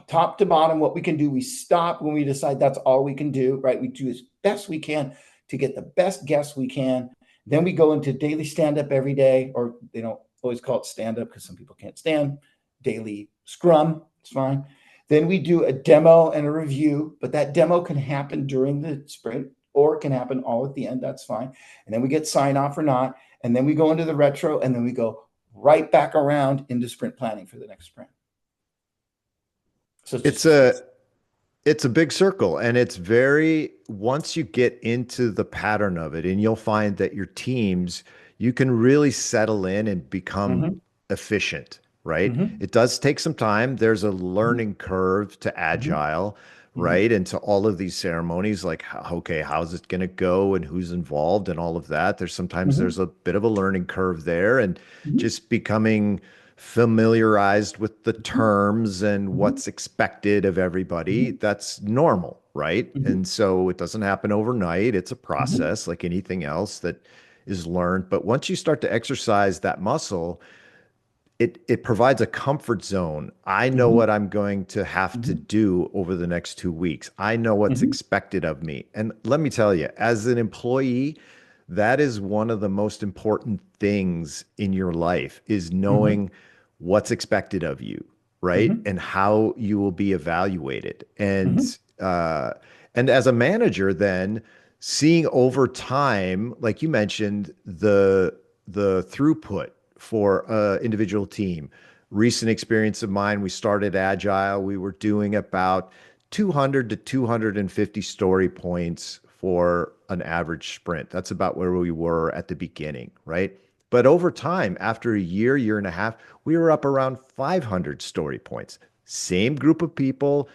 top to bottom what we can do. We stop when we decide that's all we can do, right? We do as best we can to get the best guests we can. Then we go into daily stand-up every day, or they don't always call it stand-up because some people can't stand. Daily scrum, it's fine. Then we do a demo and a review, but that demo can happen during the sprint or it can happen all at the end. That's fine. And then we get sign off or not. And then we go into the retro, and then we go right back around into sprint planning for the next sprint. So it's a big circle, and it's very, once you get into the pattern of it, and you'll find that your teams, you can really settle in and become efficient, right? It does take some time. There's a learning curve to Agile, right? And to all of these ceremonies, like, okay, how's it going to go and who's involved and all of that. There's a bit of a learning curve there, and just becoming familiarized with the terms and what's expected of everybody. That's normal, right? And so it doesn't happen overnight. It's a process like anything else that is learned. But once you start to exercise that muscle, it provides a comfort zone. I know what I'm going to have to do over the next 2 weeks. I know what's expected of me. And let me tell you, as an employee, that is one of the most important things in your life, is knowing what's expected of you, right? And how you will be evaluated. And as a manager, then seeing over time, like you mentioned, the throughput for an individual team. Recent experience of mine, we started Agile. We were doing about 200 to 250 story points for an average sprint. That's about where we were at the beginning, right? But over time, after a year and a half, we were up around 500 story points. Same group of people,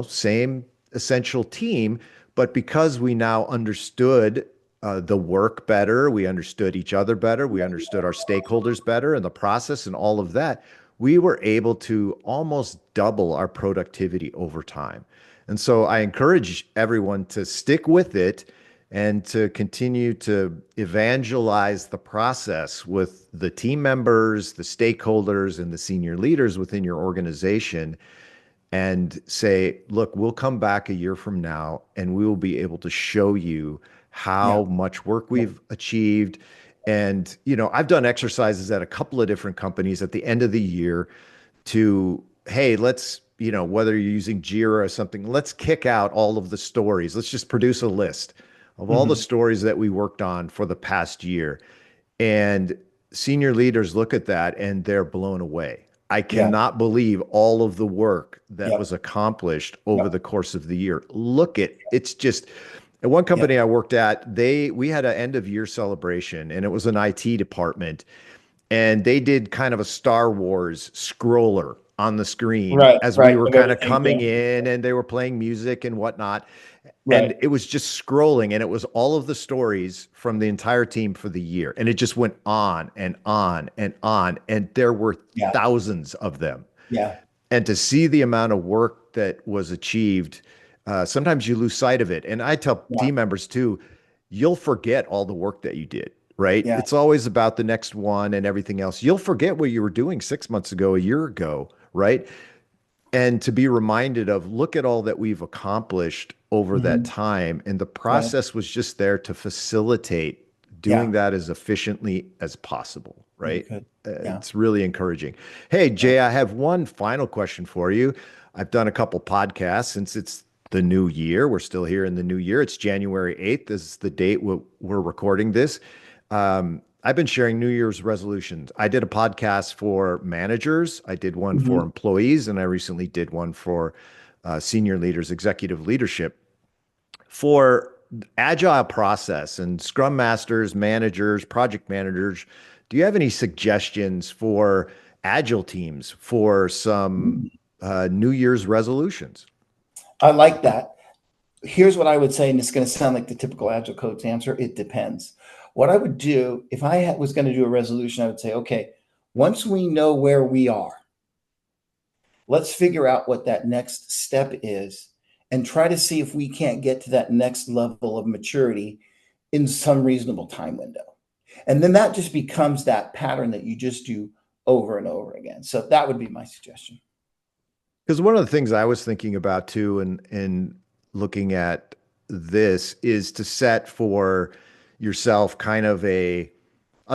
same essential team, but because we now understood the work better, we understood each other better, we understood our stakeholders better and the process and all of that, we were able to almost double our productivity over time. And so I encourage everyone to stick with it and to continue to evangelize the process with the team members, the stakeholders, and the senior leaders within your organization, and say, look, we'll come back a year from now and we will be able to show you how much work we've achieved. And, I've done exercises at a couple of different companies at the end of the year to, hey, let's, whether you're using Jira or something, let's kick out all of the stories. Let's just produce a list of all the stories that we worked on for the past year. And senior leaders look at that and they're blown away. I cannot believe all of the work that was accomplished over the course of the year. It's just, at one company I worked at, we had an end of year celebration, and it was an IT department, and they did kind of a Star Wars scroller on the screen as we were kind of coming in, and they were playing music and whatnot. And it was just scrolling, and it was all of the stories from the entire team for the year. And it just went on and on and on. And there were thousands of them. And to see the amount of work that was achieved, sometimes you lose sight of it. And I tell team members too, you'll forget all the work that you did, right? It's always about the next one and everything else. You'll forget what you were doing 6 months ago, a year ago, right? And to be reminded of, look at all that we've accomplished over that time. And the process was just there to facilitate doing that as efficiently as possible, right? It's really encouraging. Hey, Jay, I have one final question for you. I've done a couple podcasts since it's the new year. We're still here in the new year. It's January 8th. This is the date we're recording this. I've been sharing New Year's resolutions. I did a podcast for managers. I did one for employees, and I recently did one for senior leaders, executive leadership. For agile process and scrum masters, managers, project managers, do you have any suggestions for agile teams for some New Year's resolutions? I like that. Here's what I would say, and it's going to sound like the typical Agile Coach answer. It depends. What I would do if I was going to do a resolution, I would say, okay, once we know where we are, let's figure out what that next step is and try to see if we can't get to that next level of maturity in some reasonable time window. And then that just becomes that pattern that you just do over and over again. So that would be my suggestion. Because one of the things I was thinking about too, and looking at this, is to set for yourself kind of a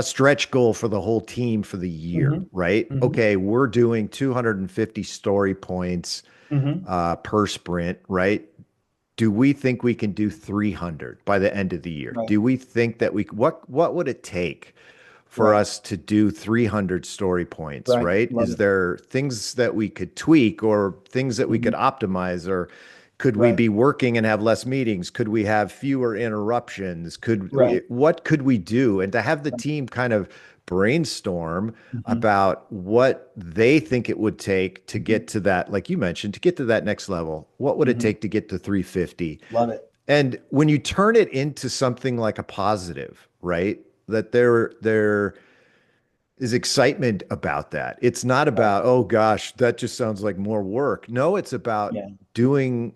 stretch goal for the whole team for the year, Mm-hmm. right? Mm-hmm. Okay, we're doing 250 story points Mm-hmm. per sprint, right? Do we think we can do 300 by the end of the year? Right. Do we think that what would it take for Right. us to do 300 story points, Right. right? Love Is it. there things that we could tweak or things that we Mm-hmm. could optimize, or could we Right. be working and have less meetings? Could we have fewer interruptions? Right. What could we do? And to have the team kind of brainstorm Mm-hmm. about what they think it would take to Mm-hmm. get to that, like you mentioned, to get to that next level. What would it Mm-hmm. take to get to 350? Love it. And when you turn it into something like a positive, right? That there is excitement about that. It's not Right. about, oh gosh, that just sounds like more work. No, it's about Yeah. doing,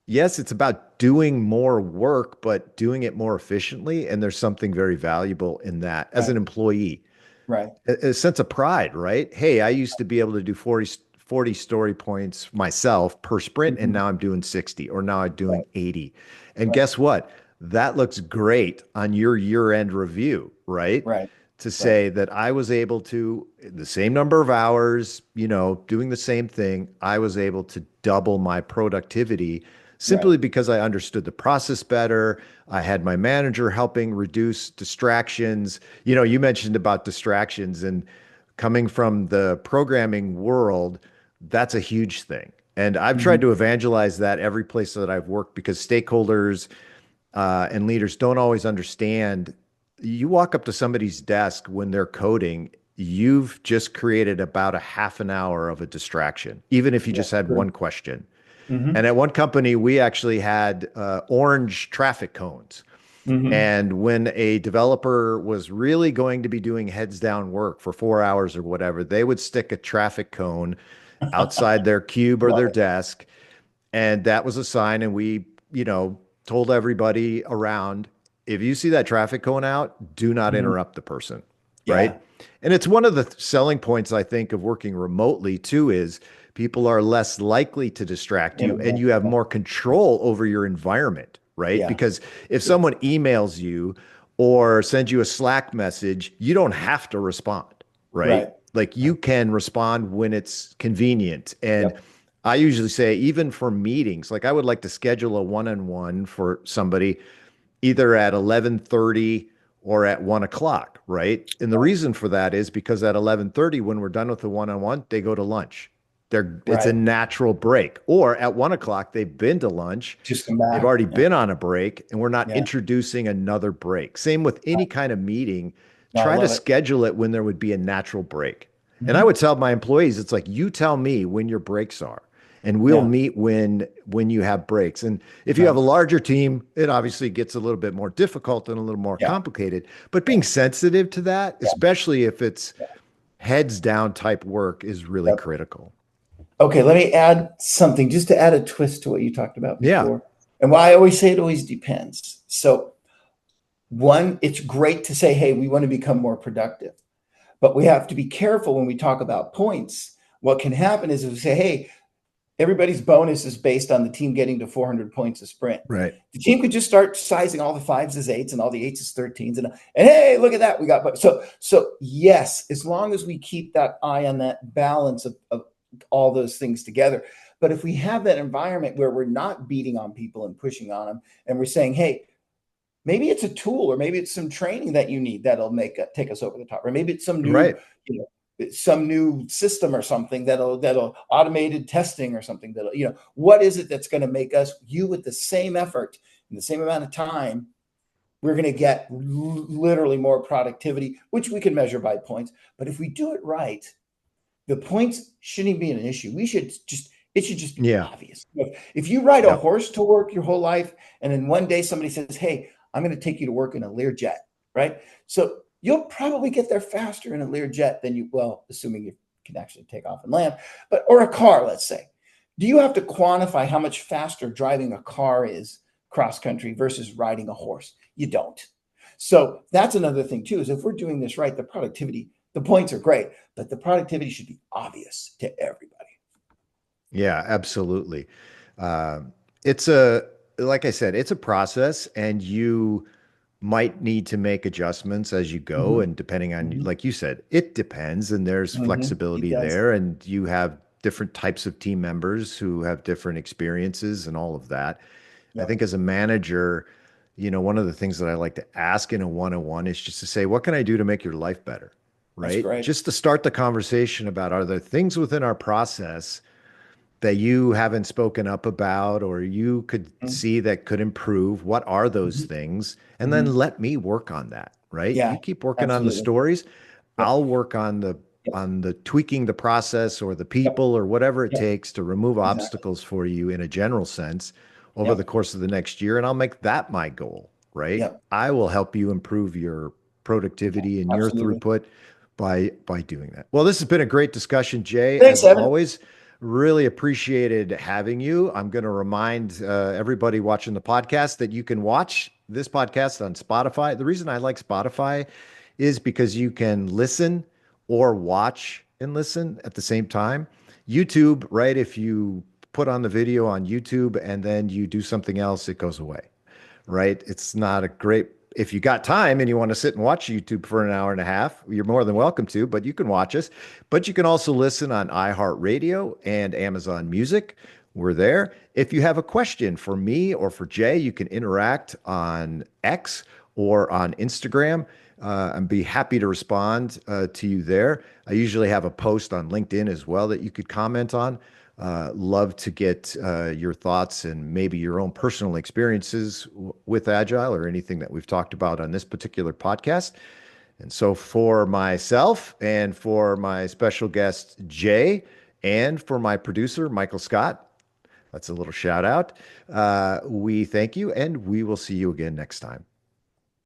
yes, it's about doing more work, but doing it more efficiently. And there's something very valuable in that as Right. an employee, Right. a sense of pride, right? Hey, I used to be able to do 40 story points myself per sprint, and Mm-hmm. now I'm doing 60, or now I'm doing Right. 80. And Right. guess what? That looks great on your year-end review, right? Right. To Right. say that I was able to, the same number of hours, doing the same thing, I was able to double my productivity Right. simply because I understood the process better. I had my manager helping reduce distractions. You mentioned about distractions, and coming from the programming world, that's a huge thing. And I've Mm-hmm. tried to evangelize that every place that I've worked, because stakeholders and leaders don't always understand. You walk up to somebody's desk when they're coding, you've just created about a half an hour of a distraction, even if you Yeah. just had True. one question. Mm-hmm. And at one company, we actually had orange traffic cones. Mm-hmm. And when a developer was really going to be doing heads down work for 4 hours or whatever, they would stick a traffic cone outside their cube or Love their it. desk. And that was a sign. And we, told everybody around, if you see that traffic cone out, do not Mm-hmm. interrupt the person. Yeah. Right. And it's one of the selling points, I think, of working remotely too, is people are less likely to distract you, and you have Yeah. more control over your environment, right? Yeah. Because if True. someone emails you or sends you a Slack message, you don't have to respond, right? Right. Like, you Right. can respond when it's convenient. And Yep. I usually say, even for meetings, like I would like to schedule a one-on-one for somebody either at 11:30 or at 1 o'clock, right? And the reason for that is because at 11:30, when we're done with the one-on-one, they go to lunch. It's a Right. natural break. Or at 1 o'clock, they've been to lunch, Just come they've back. already Yeah. been on a break, and we're not Yeah. introducing another break. Same with any Right. kind of meeting. No, I Try to love it. schedule it when there would be a natural break. And I Mm-hmm. would tell my employees, it's like, you tell me when your breaks are, and we'll Yeah. meet when you have breaks. And if you have Right. a larger team, it obviously gets a little bit more difficult and a little more Yeah. complicated. But Yeah. being sensitive to that, Yeah. especially if it's Yeah. heads down type work, is really Yep. critical. Okay, let me add something just to add a twist to what you talked about Yeah. before. And why I always say it always depends. So, one, it's great to say, hey, we want to become more productive, but we have to be careful when we talk about points. What can happen is if we say, hey, everybody's bonus is based on the team getting to 400 points a sprint. Right. The team could just start sizing all the 5s as 8s and all the 8s as 13s. And hey, look at that. We got so yes, as long as we keep that eye on that balance of all those things together. But if we have that environment where we're not beating on people and pushing on them, and we're saying, hey, maybe it's a tool, or maybe it's some training that you need that'll take us over the top, or maybe it's some new, Right. some new system or something that'll automated testing or something that'll, what is it that's going to make us, you with the same effort in the same amount of time, we're going to get literally more productivity, which we can measure by points. But if we do it right, the points shouldn't be an issue. It should just be Yeah. obvious. If you ride a Yep. horse to work your whole life, and then one day somebody says, hey, I'm going to take you to work in a Learjet, right? So you'll probably get there faster in a Learjet than you, well, assuming you can actually take off and land, or a car, let's say. Do you have to quantify how much faster driving a car is cross country versus riding a horse? You don't. So that's another thing too, is if we're doing this right, the productivity, the points are great, but the productivity should be obvious to everybody. Yeah, absolutely. Uh, it's a, like I said, it's a process, and you might need to make adjustments as you go. Mm-hmm. And depending on, Mm-hmm. like you said, it depends, and there's Mm-hmm. It flexibility does. there, and you have different types of team members who have different experiences and all of that. I Yep. think as a manager, one of the things that I like to ask in a one-on-one is just to say, what can I do to make your life better? That's Right? great. Just to start the conversation about, are there things within our process that you haven't spoken up about or you could see that could improve? What are those Mm-hmm. things? And then Mm-hmm. let me work on that, right? Yeah, You keep working on the absolutely. stories. Yep. I'll work on the Yep. tweaking the process or the Yep. people or whatever it Yep. takes to remove Exactly. obstacles for you in a general sense over the Yep. course of the next year. And I'll make that my goal, right? Yep. I will help you improve your Yeah, productivity and your absolutely. throughput by doing that. Well, this has been a great discussion, Jay. Thanks, As Evan. always, really appreciated having you. I'm going to remind everybody watching the podcast that you can watch this podcast on Spotify. The reason I like Spotify is because you can listen or watch and listen at the same time. YouTube, right? If you put on the video on YouTube and then you do something else, it goes away, right? It's not a great, if you got time and you want to sit and watch YouTube for an hour and a half, you're more than welcome to, but you can watch us. But you can also listen on iHeartRadio and Amazon Music. We're there. If you have a question for me or for Jay, you can interact on X or on Instagram. I'd be happy to respond to you there. I usually have a post on LinkedIn as well that you could comment on. Love to get your thoughts and maybe your own personal experiences with Agile or anything that we've talked about on this particular podcast. And so, for myself and for my special guest, Jay, and for my producer, Michael Scott, that's a little shout out. We thank you, and we will see you again next time.